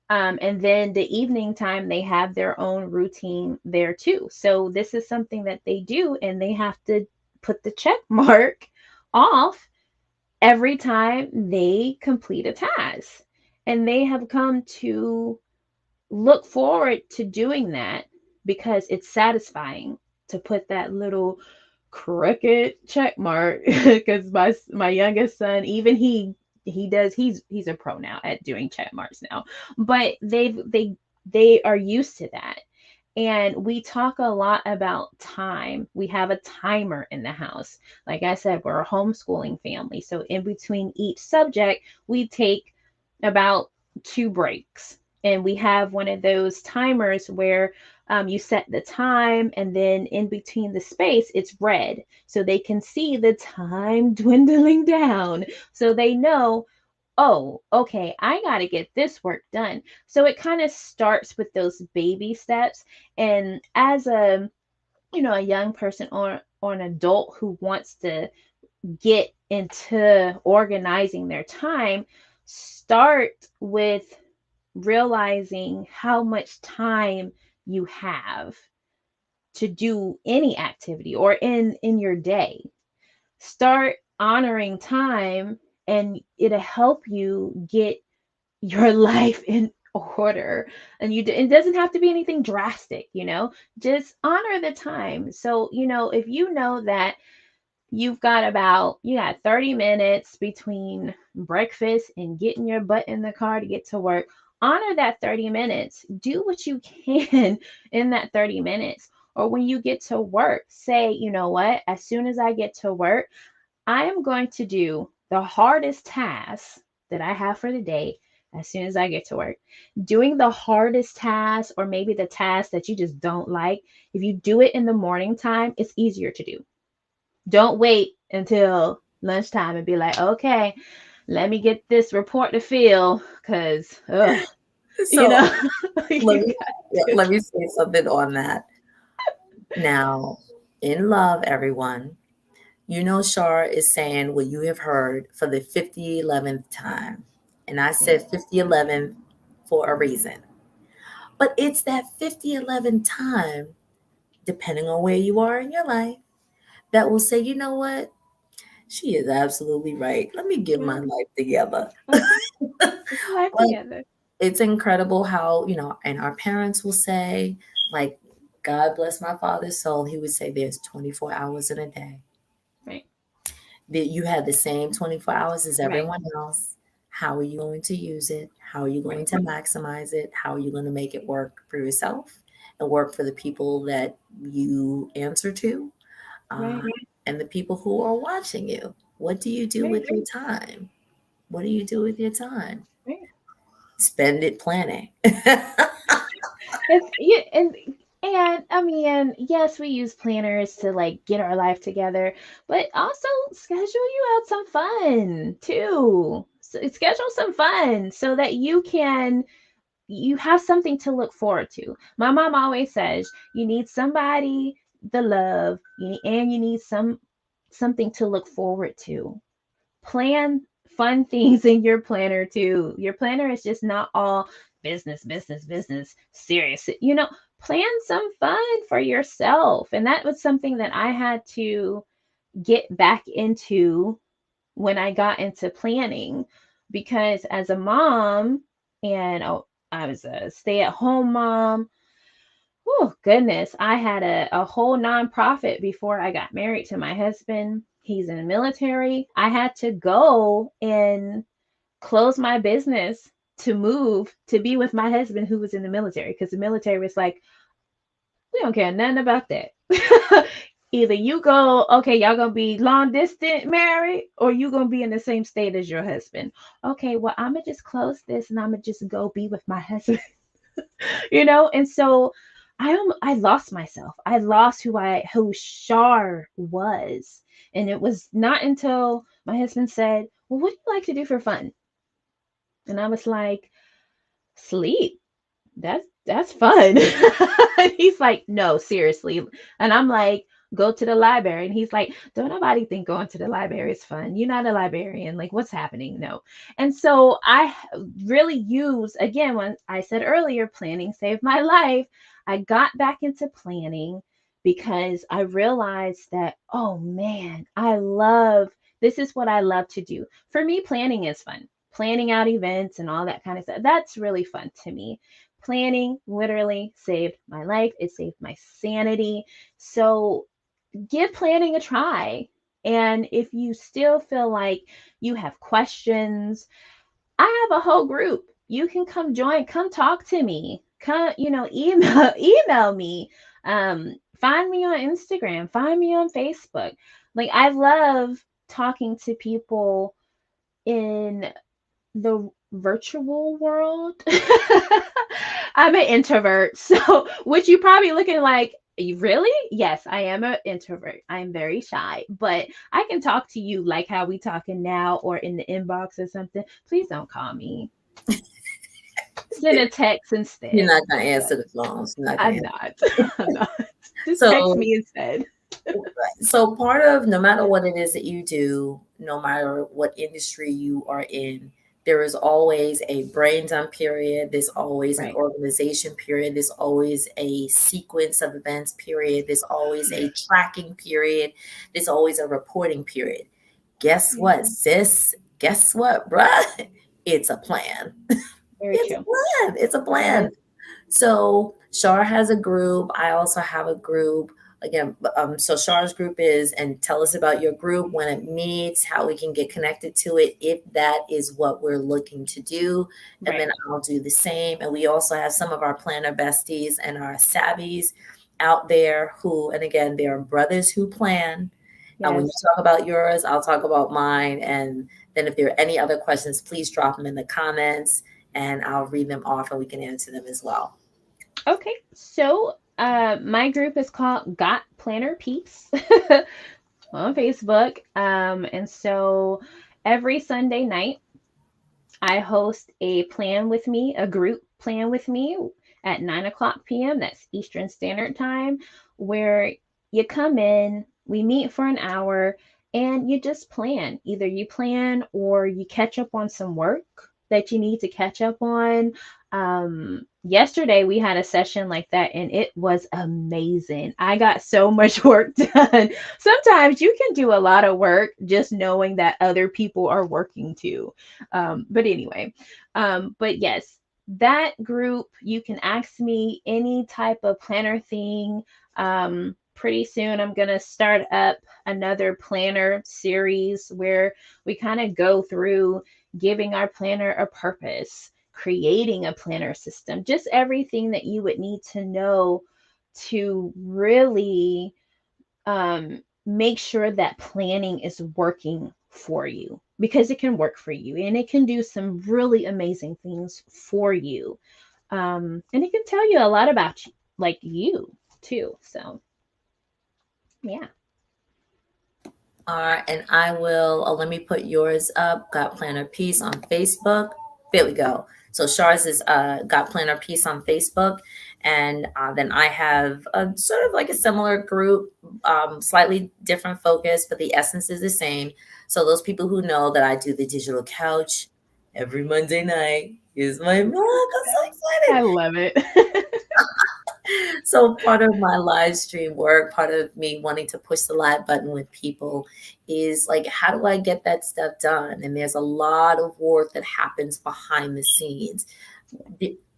And then the evening time, they have their own routine there too. So this is something that they do, and they have to put the check mark off every time they complete a task. And they have come to look forward to doing that because it's satisfying to put that little crooked check mark because my youngest son, even he does, he's a pro now at doing check marks now, but they are used to that. And we talk a lot about time. We have a timer in the house. Like I said, we're a homeschooling family, so in between each subject we take about 2 breaks, and we have one of those timers where you set the time, and then in between the space it's red, so they can see the time dwindling down, so they know, oh, okay, I got to get this work done. So it kind of starts with those baby steps. And as a young person or an adult who wants to get into organizing their time, start with realizing how much time you have to do any activity or in your day. Start honoring time, and it'll help you get your life in order. And it doesn't have to be anything drastic. Just honor the time. So if you know that you got 30 minutes between breakfast and getting your butt in the car to get to work. Honor that 30 minutes. Do what you can in that 30 minutes. Or when you get to work, say, you know what, as soon as I get to work, I am going to do the hardest task that I have for the day as soon as I get to work. Doing the hardest task, or maybe the task that you just don't like, if you do it in the morning time, it's easier to do. Don't wait until lunchtime and be like, okay, let me get this report to fill because, you So know, let you me got to. let me say something on that. Now, in love, everyone, Shar is saying what you have heard for the 5011th time. And I said Yes. 5011 for a reason. But it's that 50-11 time, depending on where you are in your life, that will say, you know what? She is absolutely right. Let me get my Right. life together. Okay. Get your life Like, together. it's incredible how, and our parents will say, like, God bless my father's soul, he would say there's 24 hours in a day. Right. That you have the same 24 hours as Right. everyone else. How are you going to use it? How are you going Right. to maximize it? How are you going to make it work for yourself and work for the people that you answer to, uh, Right. and the people who are watching you? What do you do Right. with your time? What do you do with your time? Right. Spend it planning. It's yeah, and I mean, yes, we use planners to like get our life together, but also schedule you out some fun too. Schedule some fun so that you have something to look forward to. My mom always says you need somebody to love, and you need something to look forward to. Plan fun things in your planner too. Your planner is just not all business, business, business, serious. Plan some fun for yourself. And that was something that I had to get back into when I got into planning, because as a mom, and I was a stay-at-home mom. Oh goodness, I had a whole nonprofit before I got married to my husband. He's in the military. I had to go and close my business to move to be with my husband who was in the military, because the military was like, we don't care nothing about that. Either you go, okay, y'all gonna be long distance married, or you gonna be in the same state as your husband. Okay, well, I'm gonna just close this and I'm gonna just go be with my husband. And so I lost myself. I lost who Shar was. And it was not until my husband said, well, what do you like to do for fun? And I was like, sleep. That's fun. And he's like, no, seriously. And I'm like, go to the library. And he's like, don't nobody think going to the library is fun. You're not a librarian. Like, what's happening? No. And so I really use, again, when I said earlier, planning saved my life. I got back into planning because I realized that, oh man, this is what I love to do. For me, planning is fun. Planning out events and all that kind of stuff. That's really fun to me. Planning literally saved my life. It saved my sanity. So give planning a try. And if you still feel like you have questions, I have a whole group. You can come join, come talk to me. Come, email me. Find me on Instagram, find me on Facebook. Like, I love talking to people in the virtual world. I'm an introvert. So, which you probably looking like, really? Yes, I am an introvert. I'm very shy, but I can talk to you like how we talking now, or in the inbox or something. Please don't call me. Send a text You're instead. not going to answer the phones. You're not going to I'm answer. not. I'm not. Just text So, me instead. so part of, no matter what it is that you do, no matter what industry you are in, there is always a brain dump period. There's always an Right. organization period. There's always a sequence of events period. There's always a tracking period. There's always a reporting period. Guess Yeah. what, sis? Guess what, bruh? It's a plan. Very It's a true. plan. It's a It plan. is. So Shar has a group. I also have a group. Again, so Shar's group is, and tell us about your group, when it meets, how we can get connected to it, if that is what we're looking to do. And Right. then I'll do the same. And we also have some of our planner besties and our savvies out there who, and again, they are brothers who plan. And when you Yes. talk about yours, I'll talk about mine. And then if there are any other questions, please drop them in the comments and I'll read them off and we can answer them as well. Okay, so my group is called Got Planner Peeps on Facebook. And so every Sunday night, I host a group plan with me at 9 o'clock p.m. That's Eastern Standard Time, where you come in, we meet for an hour, and you just plan. Either you plan or you catch up on some work. that you need to catch up on. Yesterday we had a session like that and it was amazing. I got so much work done. Sometimes you can do a lot of work just knowing that other people are working too. But anyway, but yes, that group, you can ask me any type of planner thing. Pretty soon I'm going to start up another planner series where we kind of go through giving our planner a purpose, creating a planner system, just everything that you would need to know to really make sure that planning is working for you, because it can work for you and it can do some really amazing things for you. And it can tell you a lot about you, like you too. So, yeah. And I will, let me put yours up. Got Planner Peace on Facebook. There we go. So Char's is Got Planner Peace on Facebook. And then I have a sort of like a similar group, slightly different focus, but the essence is the same. So those people who know that I do the digital couch every Monday night is my vlog. I'm so I excited. love it. So part of my live stream work, part of me wanting to push the live button with people is like, how do I get that stuff done? And there's a lot of work that happens behind the scenes.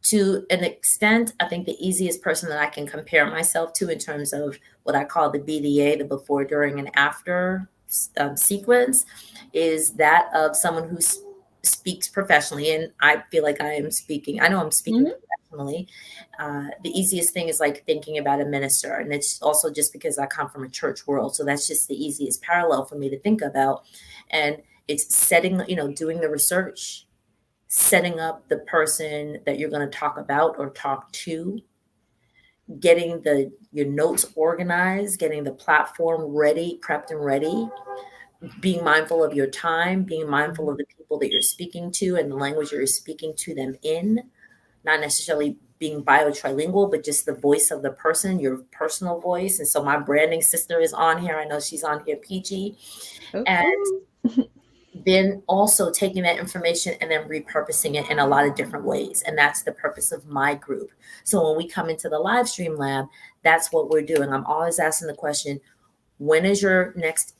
To an extent, I think the easiest person that I can compare myself to in terms of what I call the BDA, the before, during, and after sequence, is that of someone who speaks professionally. And I feel like I am speaking, I know I'm speaking professionally. The easiest thing is like thinking about a minister. And it's also just because I come from a church world. So that's just the easiest parallel for me to think about. And it's setting, doing the research, setting up the person that you're going to talk about or talk to, getting your notes organized, getting the platform ready, prepped and ready, being mindful of your time, being mindful of the people that you're speaking to and the language you're speaking to them in, not necessarily being bio-trilingual, but just the voice of the person, your personal voice. And so my branding sister is on here. I know she's on here, Peachy. And then also taking that information and then repurposing it in a lot of different ways. And that's the purpose of my group. So when we come into the live stream lab, that's what we're doing. I'm always asking the question, when is your next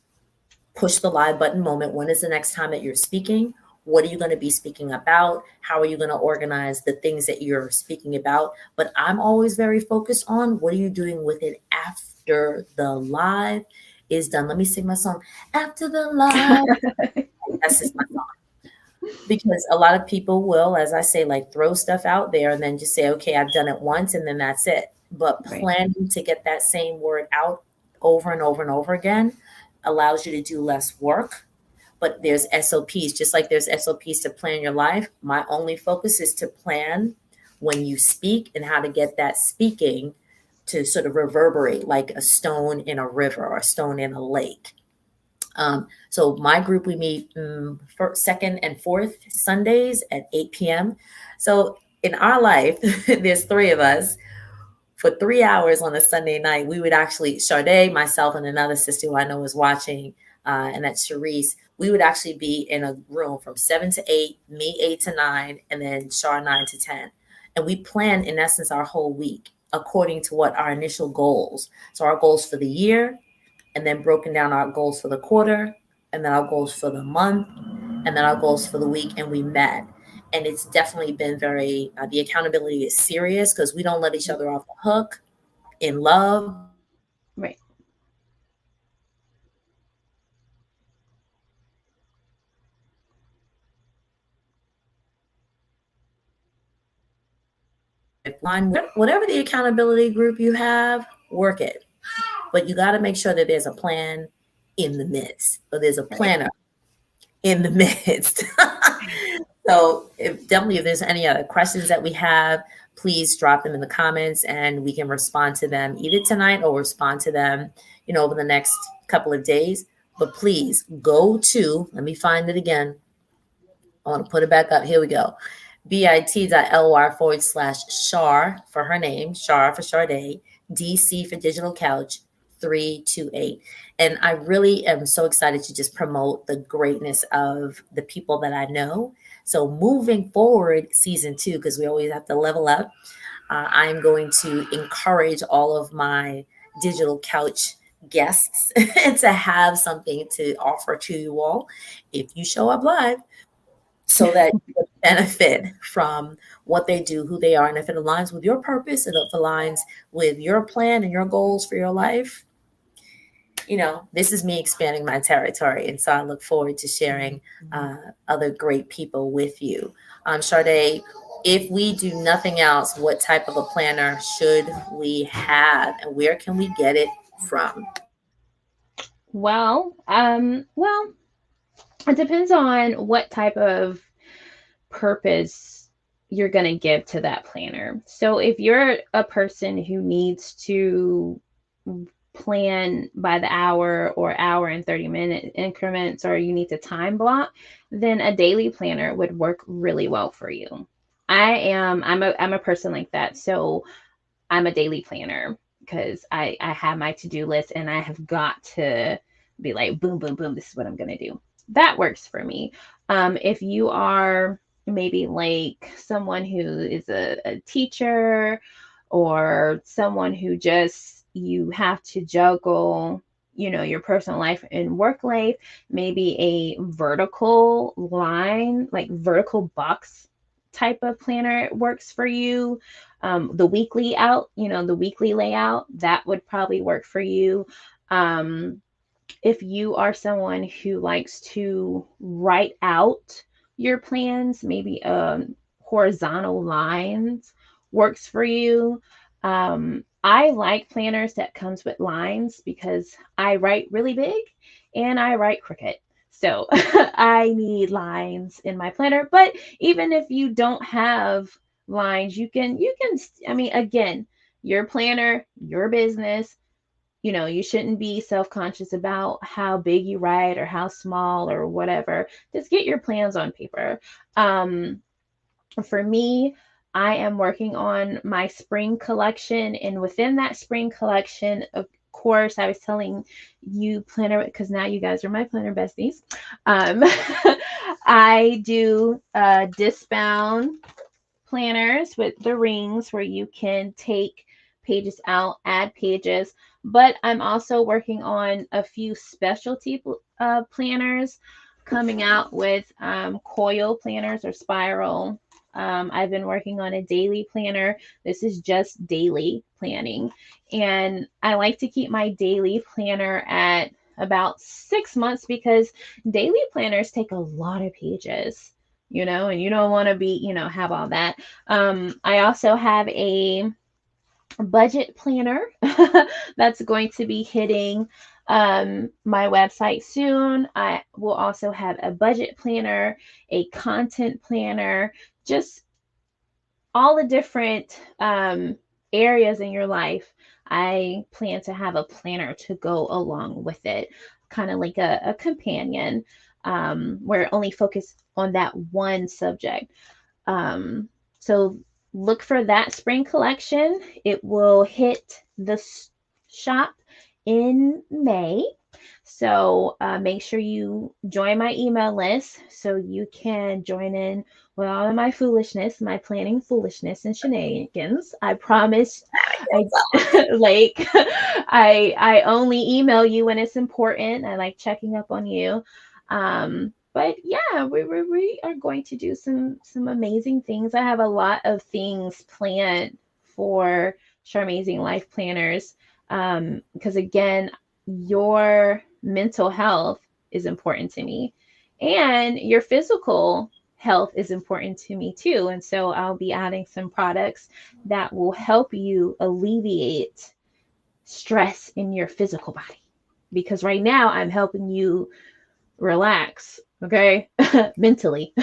push the live button moment? When is the next time that you're speaking? What are you going to be speaking about? How are you going to organize the things that you're speaking about? But I'm always very focused on what are you doing with it after the live is done. Let me sing my song. After the live. That's just my song. Because a lot of people will, as I say, like throw stuff out there and then just say, okay, I've done it once and then that's it. But planning to get that same word out over and over and over again allows you to do less work. But there's SOPs, just like there's SOPs to plan your life. My only focus is to plan when you speak and how to get that speaking to sort of reverberate like a stone in a river or a stone in a lake. So my group, we meet second and fourth Sundays at 8 p.m. So in our life, there's three of us. For 3 hours on a Sunday night, we would actually, Chardai, myself, and another sister who I know is watching, and that's Charisse, we would actually be in a room from 7 to 8, me 8 to 9, and then Char 9 to 10. And we plan, in essence, our whole week according to what our initial goals. So our goals for the year, and then broken down our goals for the quarter, and then our goals for the month, and then our goals for the week, and we met. And it's definitely been very, the accountability is serious because we don't let each other off the hook in love. But we also don't let Right. each other off the hook in whatever the accountability group you have, work it. But you got to make sure that there's a plan in the midst, or there's a Right. planner in the midst. So if there's any other questions that we have, please drop them in the comments and we can respond to them either tonight or respond to them, over the next couple of days. But please go to, let me find it again. I want to put it back up. Here we go. bit.ly/Char for her name, Char for Chardai, DC for Digital Couch, 328. And I really am so excited to just promote the greatness of the people that I know. So moving forward, season 2, because we always have to level up, I'm going to encourage all of my digital couch guests to have something to offer to you all if you show up live, so that you can benefit from what they do, who they are, and if it aligns with your purpose and if it aligns with your plan and your goals for your life. This is me expanding my territory. And so I look forward to sharing other great people with you. Chardai, if we do nothing else, what type of a planner should we have and where can we get it from? Well, it depends on what type of purpose you're going to give to that planner. So if you're a person who needs to plan by the hour and 30-minute increments, or you need to time block, then a daily planner would work really well for you. I'm a person like that. So I'm a daily planner because I have my to-do list and I have got to be like, boom, boom, boom, this is what I'm going to do. That works for me. If you are maybe like someone who is a teacher, or someone who just, you have to juggle, your personal life and work life, maybe a vertical line, like vertical box type of planner works for you. The weekly out, the weekly layout, that would probably work for you. If you are someone who likes to write out your plans, maybe horizontal lines works for you. I like planners that comes with lines because I write really big and I write crooked. So I need lines in my planner. But even if you don't have lines, I mean, again, your planner, your business, you shouldn't be self-conscious about how big you write or how small or whatever. Just get your plans on paper. For me, I am working on my spring collection, and within that spring collection, of course, I was telling you planner, because now you guys are my planner besties. I do discbound planners with the rings where you can take pages out, add pages. But I'm also working on a few specialty planners, coming out with coil planners or spiral. I've been working on a daily planner. This is just daily planning. And I like to keep my daily planner at about 6 months because daily planners take a lot of pages, and you don't want to be, have all that. I also have a budget planner that's going to be hitting my website soon. I will also have a budget planner, a content planner, just all the different areas in your life. I plan to have a planner to go along with it, kind of like a companion, where only focus on that one subject. So look for that spring collection. It will hit the shop in May. So make sure you join my email list so you can join in with all of my foolishness, my planning foolishness and shenanigans. I promise. I like I only email you when it's important. I like checking up on you. But yeah, we are going to do some amazing things. I have a lot of things planned for Charmazing Life Planners. Because again, your mental health is important to me, and your physical health is important to me too. And so I'll be adding some products that will help you alleviate stress in your physical body. Because right now I'm helping you relax, okay, mentally.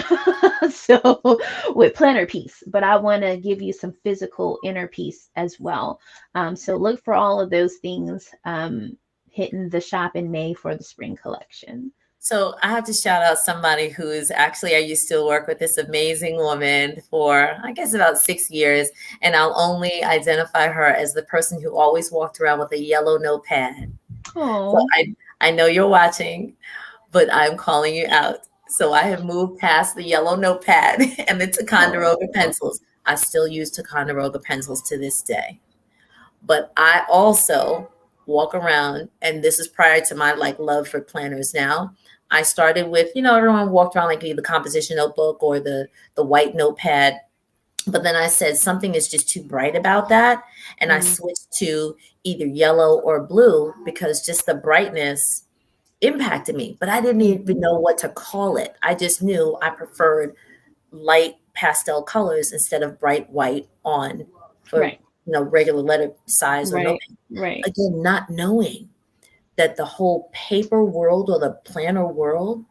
So with planner peace, but I want to give you some physical inner peace as well. So look for all of those things hitting the shop in May for the spring collection. So I have to shout out somebody who is actually, I used to work with this amazing woman for, I guess, about 6 years. And I'll only identify her as the person who always walked around with a yellow notepad. So Oh, I know you're watching, but I'm calling you out. So I have moved past the yellow notepad and the Ticonderoga Oh, pencils. I still use Ticonderoga pencils to this day. But I also walk around, and this is prior to my like love for planners now. I started with, everyone walked around like the composition notebook or the white notepad. But then I said something is just too bright about that. And I mm, switched to either yellow or blue because just the brightness impacted me. But I didn't even mhm. know what to call it. I just knew I preferred light pastel colors instead of bright white on for Right, regular letter size or no. right, right. Again, not knowing that the whole paper world or the planner world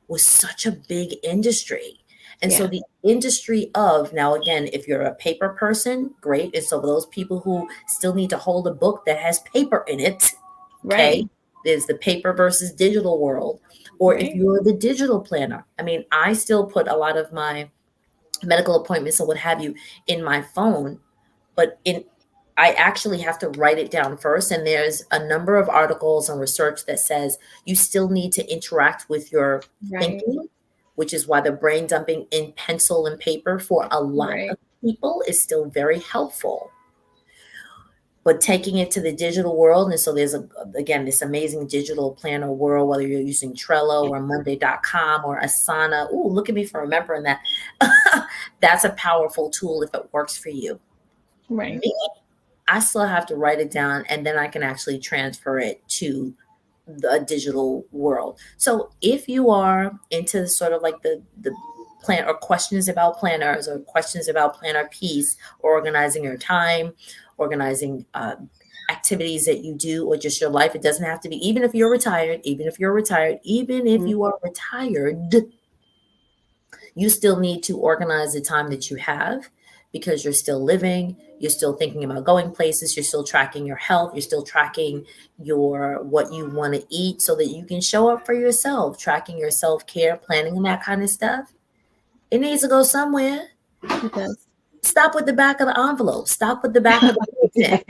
was such a big industry. And so Yeah, the industry of, now again, if you're a paper person, great. And so those people who still need to hold a book that has paper in it, okay, right, there's the paper versus digital world. Or if right. you're the digital planner, I mean, I still put a lot of my medical appointments or what have you in my phone, but I actually have to write it down first. And there's a number of articles and research that says you still need to interact with your Right, thinking, which is why the brain dumping in pencil and paper for a lot of right. people is still very helpful. But taking it to the digital world, and so there's again this amazing digital planner world, whether you're using Trello or Monday.com or Asana. Ooh, look at me for remembering that. That's a powerful tool if it works for you. Right. Me, I still have to write it down and then I can actually transfer it to the digital world. So if you are into sort of like the plan or questions about planners or questions about planner piece or organizing your time, organizing activities that you do or just your life, it doesn't have to be, even if you're retired, even if Mm, you are retired, you still need to organize the time that you have because you're still living, you're still thinking about going places, you're still tracking your health, you're still tracking your what you want to eat so that you can show up for yourself, tracking your self-care, planning and that kind of stuff. It needs to go somewhere. it does. Stop with the back of the envelope. Stop with the back of the bulletin.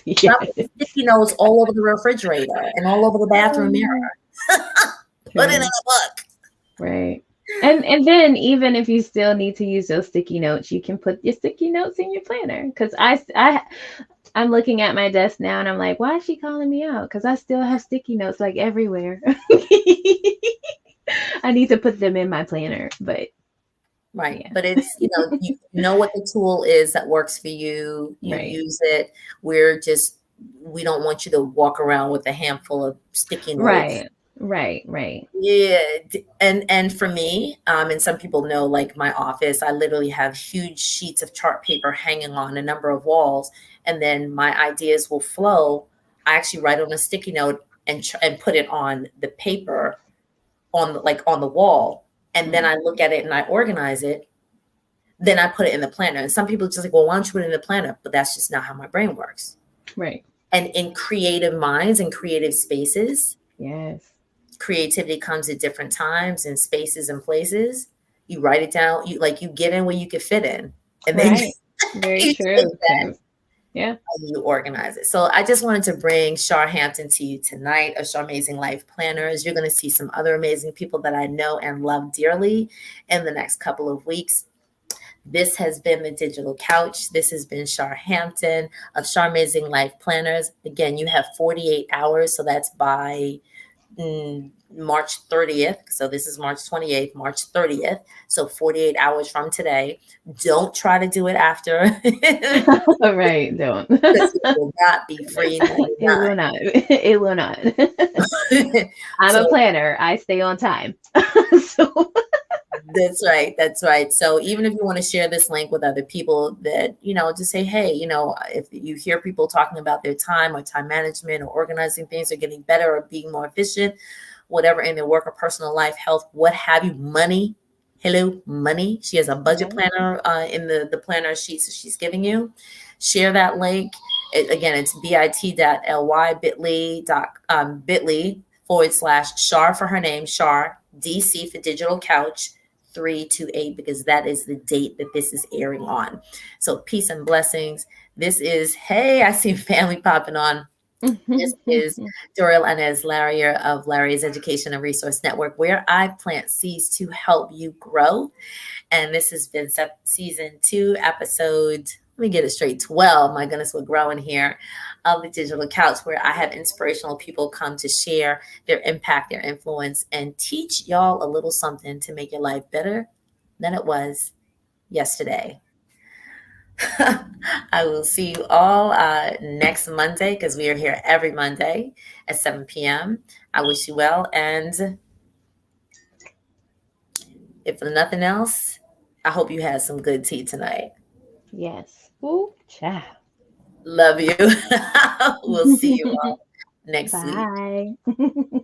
Yes, Stop with the yes. sticky notes all over the refrigerator and all over the bathroom mirror. Um, Put it in a true. book. Right. And then even if you still need to use those sticky notes, you can put your sticky notes in your planner. Because I'm looking at my desk now and I'm like, why is she calling me out? Because I still have sticky notes like everywhere. I need to put them in my planner. But Right. yeah, But it's, you know what the tool is that works for you. You right. use it. We don't want you to walk around with a handful of sticky notes. Right. Right. Right. Yeah. And for me, and some people know like my office, I literally have huge sheets of chart paper hanging on a number of walls, and then my ideas will flow. I actually write on a sticky note and put it on the paper on the wall. And then Mm, I look at it and I organize it, then I put it in the planner. And some people just like, well, why don't you put it in the planner? But that's just not how my brain works. right. And in creative minds and creative spaces, Yes. creativity comes at different times and spaces and places. You write it down, you get in where you can fit in. And then Right. Very you take true. that 'Cause yeah. and you organize it. So I just wanted to bring Char Hampton to you tonight of Charmazing Life Planners. You're going to see some other amazing people that I know and love dearly in the next couple of weeks. This has been the Digital Couch. This has been Char Hampton of Charmazing Life Planners. Again, you have 48 hours, so that's by March 30th. So this is March 28th, March 30th. So 48 hours from today. Don't try to do it after because Right. Don't. it will not be free It 99. will not. It will not. I'm a So planner. I stay on time. So that's right. That's right. So even if you want to share this link with other people that, just say, hey, if you hear people talking about their time or time management or organizing things or getting better or being more efficient, whatever in their work or personal life, health, what have you, money. Hello, money. She has a budget yeah. planner in the planner sheets that she's giving you. Share that link. Again, it's bit.ly/Char for her name, Char, DC for Digital Couch, 328, because that is the date that this is airing on. So peace and blessings. This is, hey, I see family popping on. This is Doriel Inez Larrier of Larry's Education and Resource Network, where I plant seeds to help you grow. And this has been season 2, episode, let me get it straight, 12. My goodness, we're growing here, of the Digital Couch, where I have inspirational people come to share their impact, their influence, and teach y'all a little something to make your life better than it was yesterday. I will see you all next Monday, because we are here every Monday at 7 p.m. I wish you well. And if for nothing else, I hope you had some good tea tonight. Yes. Ooh, ciao. Love you. We'll see you all next week. Bye.